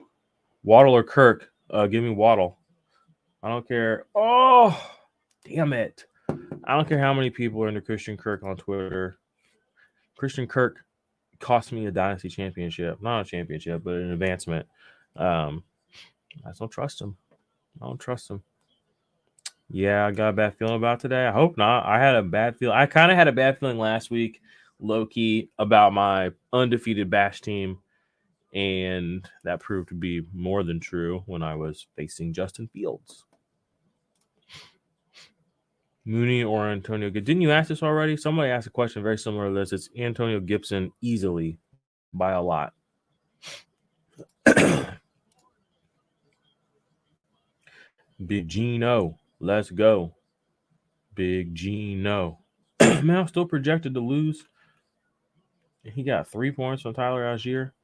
Waddle or Kirk? Give me Waddle. I don't care. Oh, damn it! I don't care how many people are into Christian Kirk on Twitter. Christian Kirk cost me a dynasty championship, not a championship, but an advancement. I just don't trust him. Yeah, I got a bad feeling about today. I hope not. I had a bad feeling. I kind of had a bad feeling last week, low key, about my undefeated Bash team. And that proved to be more than true when I was facing Justin Fields. Mooney or Antonio Gibson. Didn't you ask this already? Somebody asked a question very similar to this. It's Antonio Gibson easily by a lot. Big Gino. Let's go. Big Gino. Man, I'm still projected to lose. He got 3 points from Tyler Algier.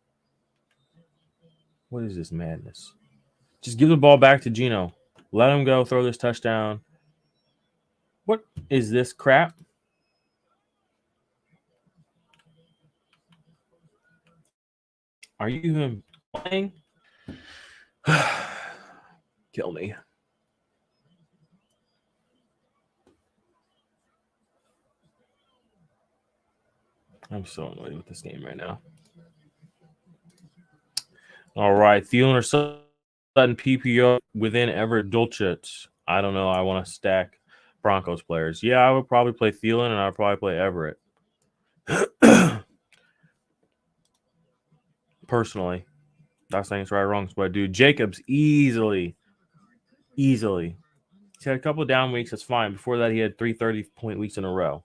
What is this madness? Just give the ball back to Gino. Let him go throw this touchdown. What is this crap? Are you even playing? Kill me. I'm so annoyed with this game right now. All right. Thielen or Sutton PPO within Everett Dulcich. I don't know. I want to stack Broncos players. Yeah, I would probably play Thielen and I would probably play Everett. personally. Not saying it's right or wrong, but dude, Jacobs easily. He's had a couple of down weeks. That's fine. Before that, he had 3 30-point weeks in a row.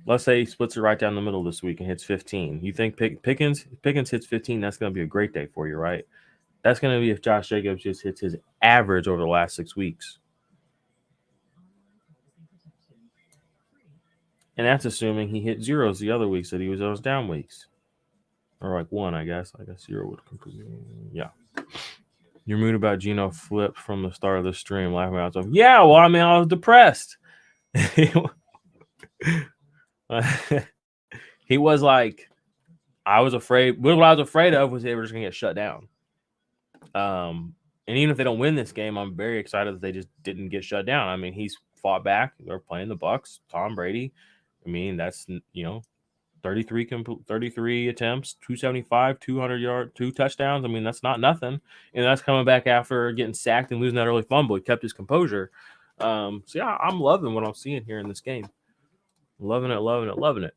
Let's say he splits it right down the middle this week and hits 15. You think Pickens hits 15? That's going to be a great day for you, right? That's going to be if Josh Jacobs just hits his average over the last 6 weeks. And that's assuming he hit zeros the other weeks that he was those down weeks. Or like one, I guess. I guess zero would completely. Yeah. Your mood about Geno flipped from the start of the stream, laughing out. So, yeah, well, I mean, I was depressed. He was like, I was afraid. What I was afraid of was they were just going to get shut down. And even if they don't win this game, I'm very excited that they just didn't get shut down. I mean, he's fought back. They're playing the Bucks. Tom Brady. I mean, that's 33 attempts, 275, 200 yards, 2 touchdowns. I mean, that's not nothing. And that's coming back after getting sacked and losing that early fumble. He kept his composure. So yeah, I'm loving what I'm seeing here in this game. Loving it.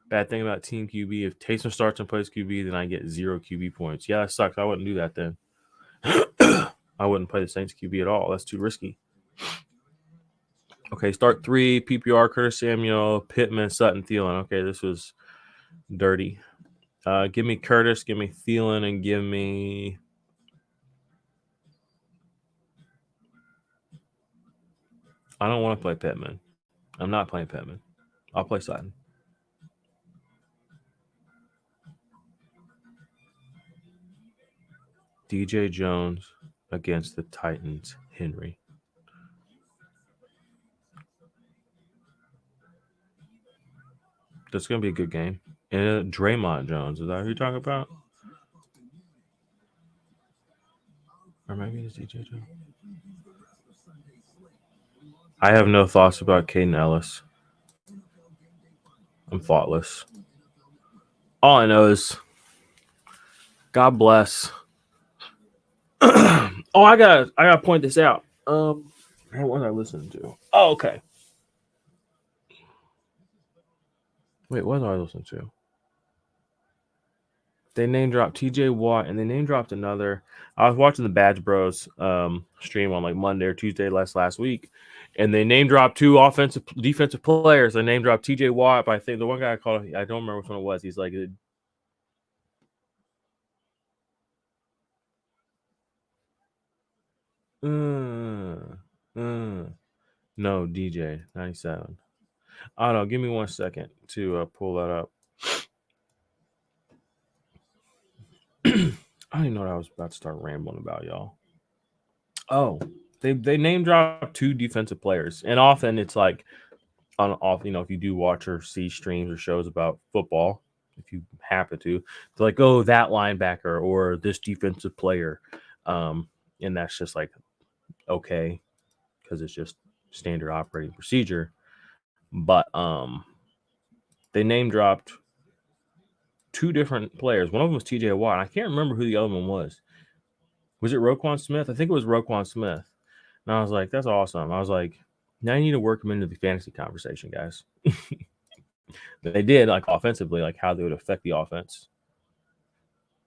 Bad thing about Team QB, if Taysom starts and plays QB, then I get 0 QB points. Yeah, that sucks. I wouldn't do that then. I wouldn't play the Saints QB at all. That's too risky. Okay, start 3, PPR, Curtis Samuel, Pittman, Sutton, Thielen. Okay, this was dirty. Give me Curtis, give me Thielen, and give me... I don't want to play Pittman. I'm not playing Pittman. I'll play Sutton. DJ Jones against the Titans. Henry. That's going to be a good game. And Draymond Jones. Is that who you're talking about? Or maybe it's DJ Jones. I have no thoughts about Caden Ellis. I'm thoughtless. All I know is God bless. I gotta point this out. What was I listening to? Oh, okay. Wait, what was I listening to? They name dropped TJ Watt and they name dropped another. I was watching the Badge Bros stream on like Monday or Tuesday last week, and they name dropped 2 defensive players. They name dropped TJ Watt, but I think the one guy I called, I don't remember which one it was. He's like, no, DJ 97. I don't know. Give me 1 second to pull that up. I don't even know what I was about to start rambling about, y'all. Oh, they name drop 2 defensive players, and often it's like on off. If you do watch or see streams or shows about football, if you happen to, they're like, oh, that linebacker or this defensive player, and that's just like okay because it's just standard operating procedure. But they name dropped 2 different players. One of them was TJ Watt. I can't remember who the other one was. Was it Roquan Smith? I think it was Roquan Smith. And I was like, that's awesome. I was like, now you need to work them into the fantasy conversation, guys. They did, like offensively, like how they would affect the offense.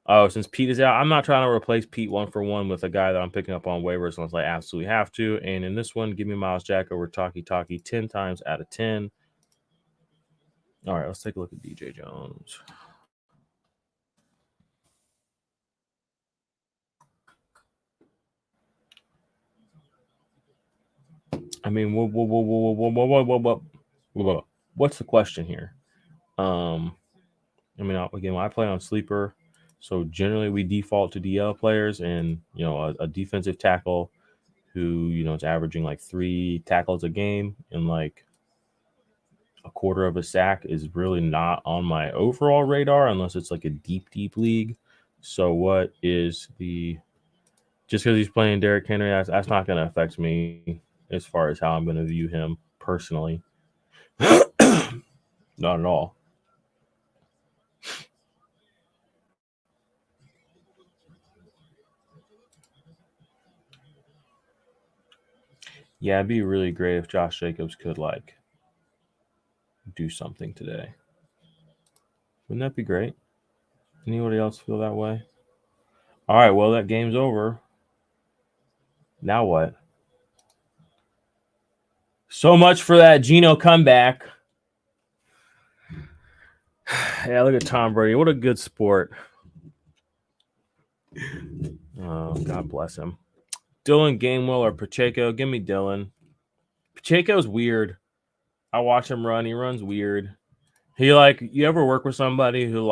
Oh, since Pete is out, I'm not trying to replace Pete 1-for-1 with a guy that I'm picking up on waivers unless I absolutely have to. And in this one, give me Miles Jack over Talkie 10 times out of 10. All right, let's take a look at DJ Jones. I mean, what's the question here? I mean, again, I play on sleeper, so generally we default to DL players, and a defensive tackle who is averaging like 3 tackles a game and like a quarter of a sack is really not on my overall radar unless it's like a deep league. So what is just because he's playing Derrick Henry, that's not going to affect me as far as how I'm going to view him personally. Not at all. Yeah, it'd be really great if Josh Jacobs could like do something today. Wouldn't that be great? Anybody else feel that way? All right, well, that game's over. Now what? So much for that Geno comeback. Yeah, look at Tom Brady. What a good sport. Oh, God bless him. Dylan Gainwell or Pacheco? Give me Dylan. Pacheco's weird. I watch him run. He runs weird. You ever work with somebody who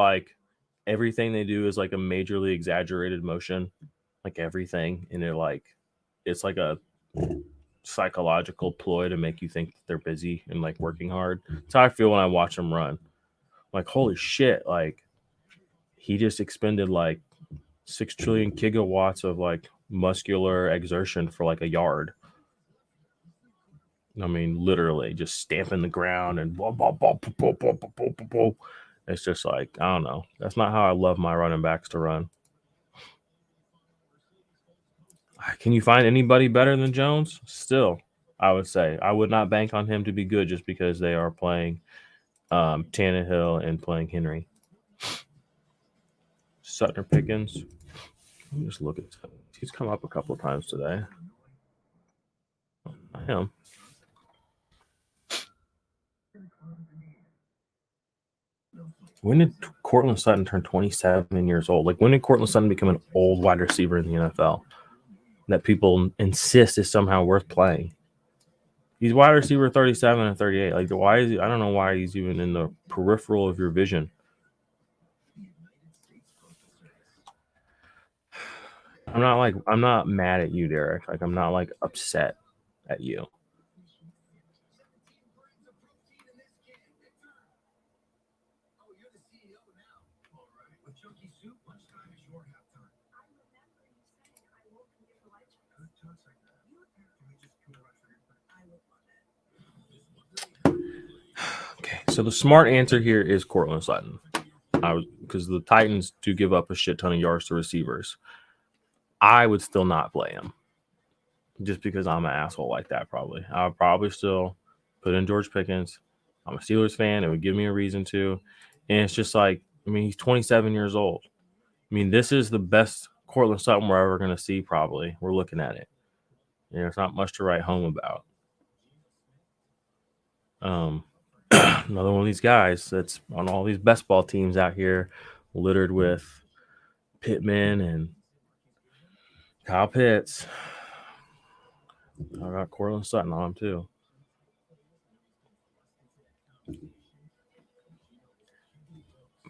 everything they do is like a majorly exaggerated motion, like everything, and it's like a psychological ploy to make you think they're busy and like working hard. That's how I feel when I watch him run. Like, holy shit, like he just expended like 6 trillion gigawatts of like muscular exertion for like a yard. I mean, literally just stamping the ground and blah, blah, blah, blah, blah, blah, blah, blah, blah. It's just like, I don't know. That's not how I love my running backs to run. Can you find anybody better than Jones? Still, I would say I would not bank on him to be good just because they are playing Tannehill and playing Henry. Sutton or Pickens. Let me just look at he's come up a couple of times today. Not him. When did Cortland Sutton turn 27 years old? Like, when did Cortland Sutton become an old wide receiver in the NFL that people insist is somehow worth playing? He's wide receiver 37 and 38. Like, why is he? I don't know why he's even in the peripheral of your vision. I'm not mad at you, Derek. Like, I'm not like upset at you. Okay, so the smart answer here is Cortland Sutton. Because the Titans do give up a shit ton of yards to receivers. I would still not play him. Just because I'm an asshole like that, probably. I would probably still put in George Pickens. I'm a Steelers fan. It would give me a reason to. And it's just like, I mean, he's 27 years old. I mean, this is the best Cortland Sutton we're ever going to see, probably. We're looking at it. You know, it's not much to write home about. Another one of these guys that's on all these best ball teams out here, littered with Pittman and Kyle Pitts. I got Cortland Sutton on him too.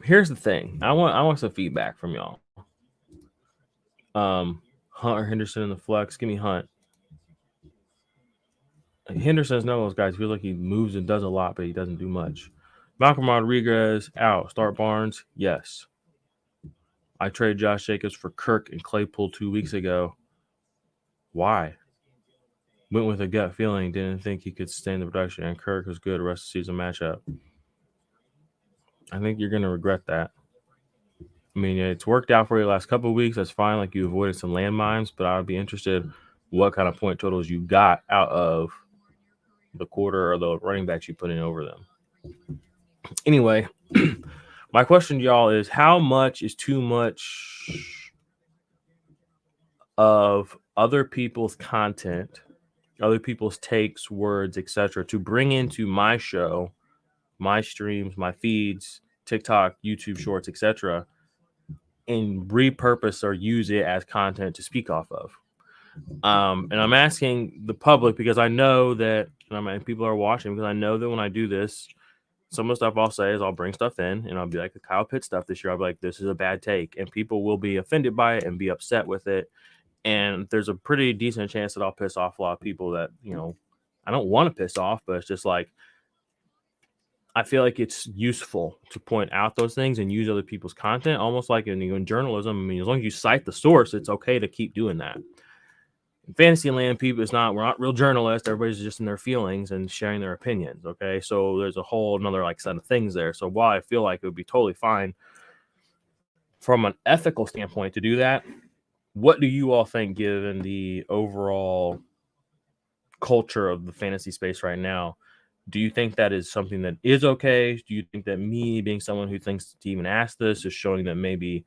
Here's the thing. I want some feedback from y'all. Hunt or Henderson in the flex. Give me Hunt. Henderson's one of those guys. Feels like he moves and does a lot, but he doesn't do much. Malcolm Rodriguez out. Start Barnes. Yes. I traded Josh Jacobs for Kirk and Claypool 2 weeks ago. Why? Went with a gut feeling. Didn't think he could sustain the production, and Kirk was good rest of the season matchup. I think you're going to regret that. I mean, it's worked out for you the last couple of weeks. That's fine. Like, you avoided some landmines, but I would be interested what kind of point totals you got out of the quarter or the running backs you put in over them. Anyway, my question to y'all is, how much is too much of other people's content, other people's takes, words, etc., to bring into my show, my streams, my feeds, TikTok, YouTube Shorts, etc., and repurpose or use it as content to speak off of? And I'm asking the public because I know that, and people are watching, because I know that when I do this, some of the stuff I'll say is I'll bring stuff in and I'll be like, the Kyle Pitts stuff this year, I'll be like, this is a bad take. And people will be offended by it and be upset with it. And there's a pretty decent chance that I'll piss off a lot of people that, you know, I don't want to piss off, but it's just like, I feel like it's useful to point out those things and use other people's content, almost like in journalism. I mean, as long as you cite the source, it's okay to keep doing that. In fantasy land, we're not real journalists. Everybody's just in their feelings and sharing their opinions. Okay. So there's a whole another set of things there. So while I feel like it would be totally fine from an ethical standpoint to do that, what do you all think, given the overall culture of the fantasy space right now? Do you think that is something that is okay? Do you think that me being someone who thinks to even ask this is showing that maybe,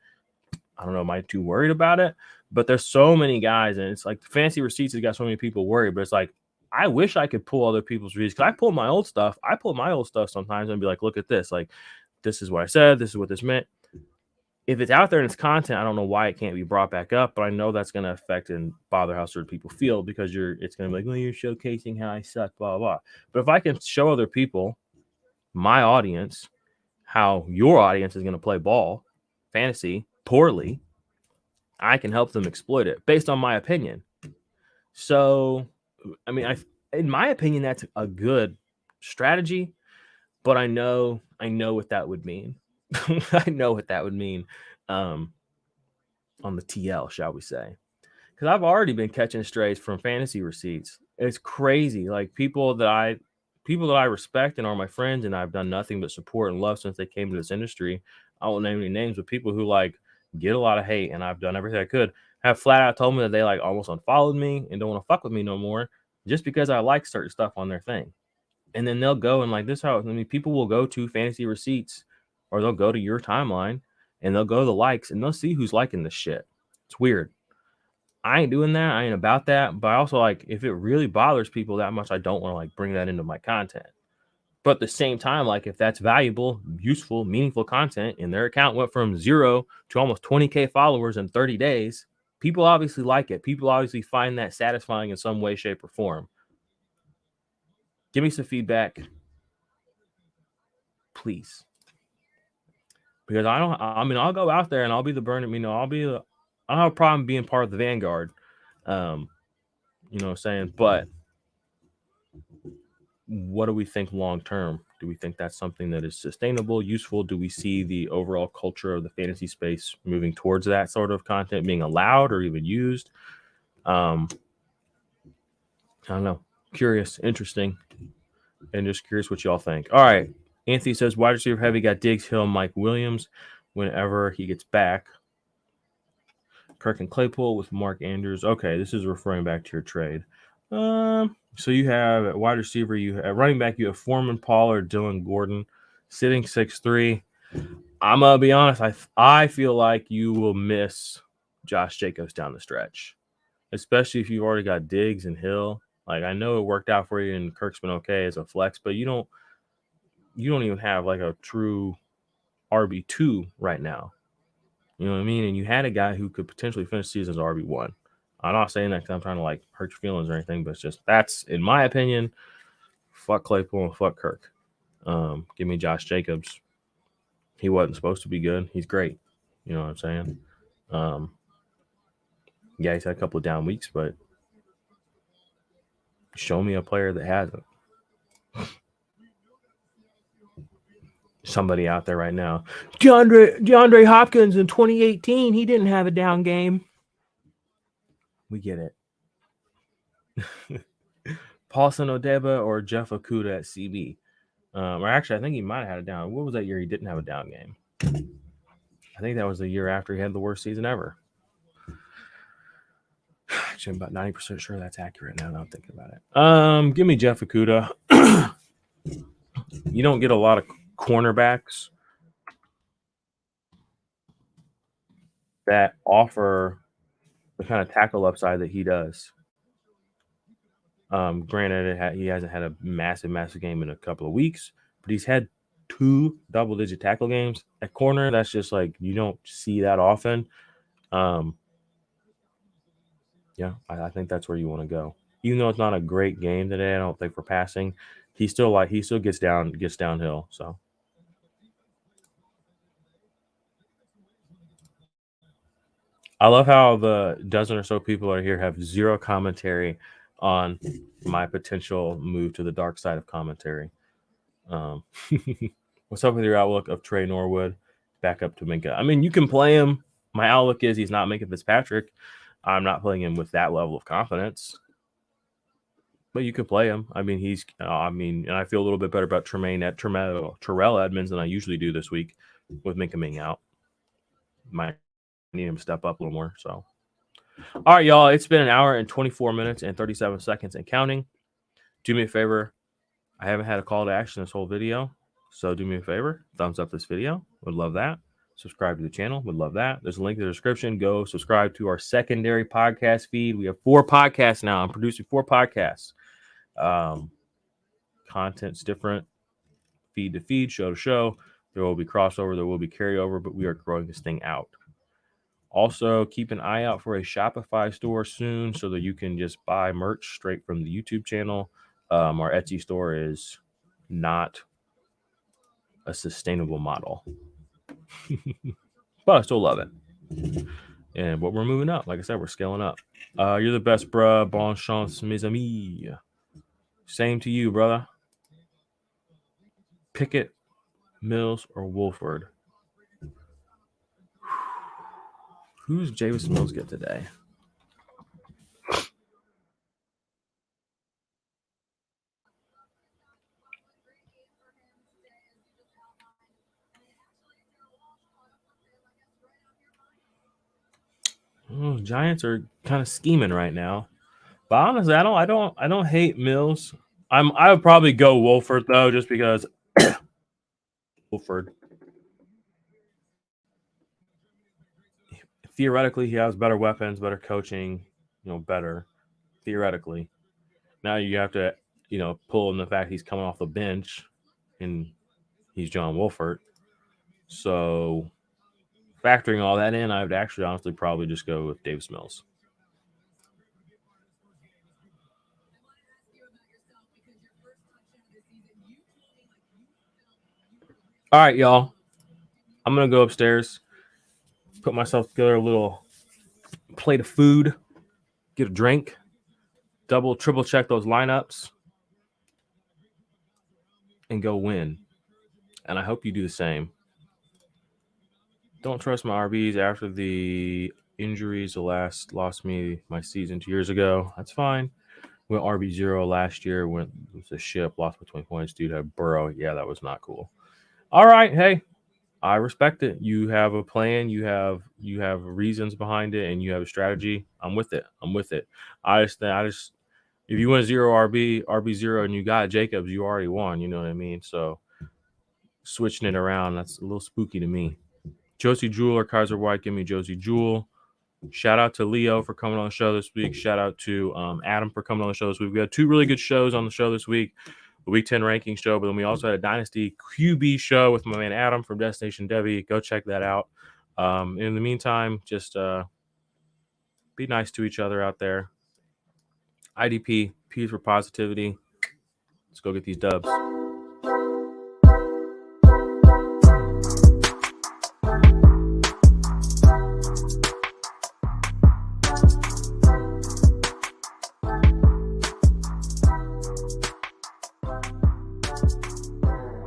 I don't know, am I too worried about it? But there's so many guys, and it's like fancy receipts has got so many people worried, but it's like, I wish I could pull other people's receipts because I pull my old stuff. I pull my old stuff sometimes and be like, look at this. Like, this is what I said. This is what this meant. If it's out there and it's content, I don't know why it can't be brought back up, but I know that's going to affect and bother how certain people feel because it's going to be like, well, you're showcasing how I suck, blah, blah. But if I can show other people, my audience, how your audience is going to play ball, fantasy, poorly, I can help them exploit it based on my opinion. So, I mean, in my opinion, that's a good strategy, but I know what that would mean. I know what that would mean on the TL, shall we say. Because I've already been catching strays from fantasy receipts. It's crazy. Like people that I respect and are my friends, and I've done nothing but support and love since they came to this industry. I won't name any names, but people who like get a lot of hate, and I've done everything I could, have flat out told me that they like almost unfollowed me and don't want to fuck with me no more just because I like certain stuff on their thing. And then they'll go and like this how I mean people will go to fantasy receipts or they'll go to your timeline and they'll go to the likes and they'll see who's liking this shit. It's weird. I ain't doing that. I ain't about that. But I also like if it really bothers people that much, I don't want to like bring that into my content. But at the same time, like if that's valuable, useful, meaningful content and their account went from 0 to almost 20K followers in 30 days, people obviously like it. People obviously find that satisfying in some way, shape, or form. Give me some feedback, please. Because I'll go out there and I'll be the burning, I don't have a problem being part of the vanguard. You know what I'm saying? But what do we think long term? Do we think that's something that is sustainable, useful? Do we see the overall culture of the fantasy space moving towards that sort of content being allowed or even used? I don't know. Curious, interesting, and just curious what y'all think. All right. Anthony says wide receiver heavy got Diggs, Hill, Mike Williams whenever he gets back. Kirk and Claypool with Mark Andrews. Okay, this is referring back to your trade. So you have at wide receiver, you have running back, you have Foreman, Pollard, Dylan Gordon, sitting 6'3". I'm gonna be honest. I feel like you will miss Josh Jacobs down the stretch, especially if you've already got Diggs and Hill. Like I know it worked out for you, and Kirk's been okay as a flex, but you don't even have like a true RB2 right now. You know what I mean? And you had a guy who could potentially finish the season as RB1. I'm not saying that because I'm trying to like hurt your feelings or anything, but it's just that's in my opinion. Fuck Claypool and fuck Kirk. Give me Josh Jacobs. He wasn't supposed to be good. He's great. You know what I'm saying? Yeah, he's had a couple of down weeks, but show me a player that hasn't. Somebody out there right now. DeAndre Hopkins in 2018, he didn't have a down game. We get it. Paulson Odeba or Jeff Okuda at CB. Or actually, I think he might have had a down. What was that year he didn't have a down game? I think that was the year after he had the worst season ever. Actually, I'm about 90% sure that's accurate now that I'm thinking about it. Give me Jeff Okuda. You don't get a lot of cornerbacks that offer the kind of tackle upside that he does. Granted, he hasn't had a massive game in a couple of weeks, but he's had 2 double-digit tackle games at corner. That's just like you don't see that often. Yeah, I think that's where you want to go. Even though it's not a great game today, I don't think for passing, he still gets downhill. So I love how the dozen or so people are here have zero commentary on my potential move to the dark side of commentary. What's up with your outlook of Trey Norwood back up to Minka? I mean, you can play him. My outlook is he's not Minka Fitzpatrick. I'm not playing him with that level of confidence. But you could play him. I mean, and I feel a little bit better about Terrell Edmonds than I usually do this week with Minka being out. Might need him to step up a little more. So, all right, y'all. It's been an hour and 24 minutes and 37 seconds and counting. Do me a favor. I haven't had a call to action this whole video, so do me a favor, thumbs up this video. Would love that. Subscribe to the channel. Would love that. There's a link in the description. Go subscribe to our secondary podcast feed. We have 4 podcasts now. I'm producing 4 podcasts. Content's different, feed to feed, show to show. There will be crossover. There will be carryover, but we are growing this thing out. Also, keep an eye out for a Shopify store soon so that you can just buy merch straight from the YouTube channel. Our Etsy store is not a sustainable model, but I still love it. But we're moving up. Like I said, we're scaling up. You're the best, bruh. Bon chance, mes amis. Same to you, brother. Pickett, Mills, or Wolford? Who's Javis Mills get today? Oh, Giants are kind of scheming right now. But honestly, I don't hate Mills. I would probably go Wolford though, just because Wolford. Theoretically, he has better weapons, better coaching, better theoretically. Now you have to, pull in the fact he's coming off the bench and he's John Wolford. So factoring all that in, I would actually honestly probably just go with Davis Mills. All right, y'all. I'm going to go upstairs, put myself together a little plate of food, get a drink, double, triple check those lineups, and go win. And I hope you do the same. Don't trust my RBs after the injuries. Lost me my season 2 years ago. That's fine. Went RB0 last year. It was a ship. Lost by 20 points. Dude had Burrow. Yeah, that was not cool. All right. Hey, I respect it. You have a plan. You have reasons behind it, and you have a strategy. I'm with it. I just if you went 0 RB0, and you got Jacobs, you already won. You know what I mean? So switching it around, that's a little spooky to me. Josie Jewell or Kaiser White, give me Josie Jewell. Shout out to Leo for coming on the show this week. Shout out to Adam for coming on the show this week. We had 2 really good shows on the show this week. The Week 10 ranking show, but then we also had a Dynasty QB show with my man Adam from Destination Debbie. Go check that out. In the meantime, just be nice to each other out there. IDP, P for positivity. Let's go get these dubs.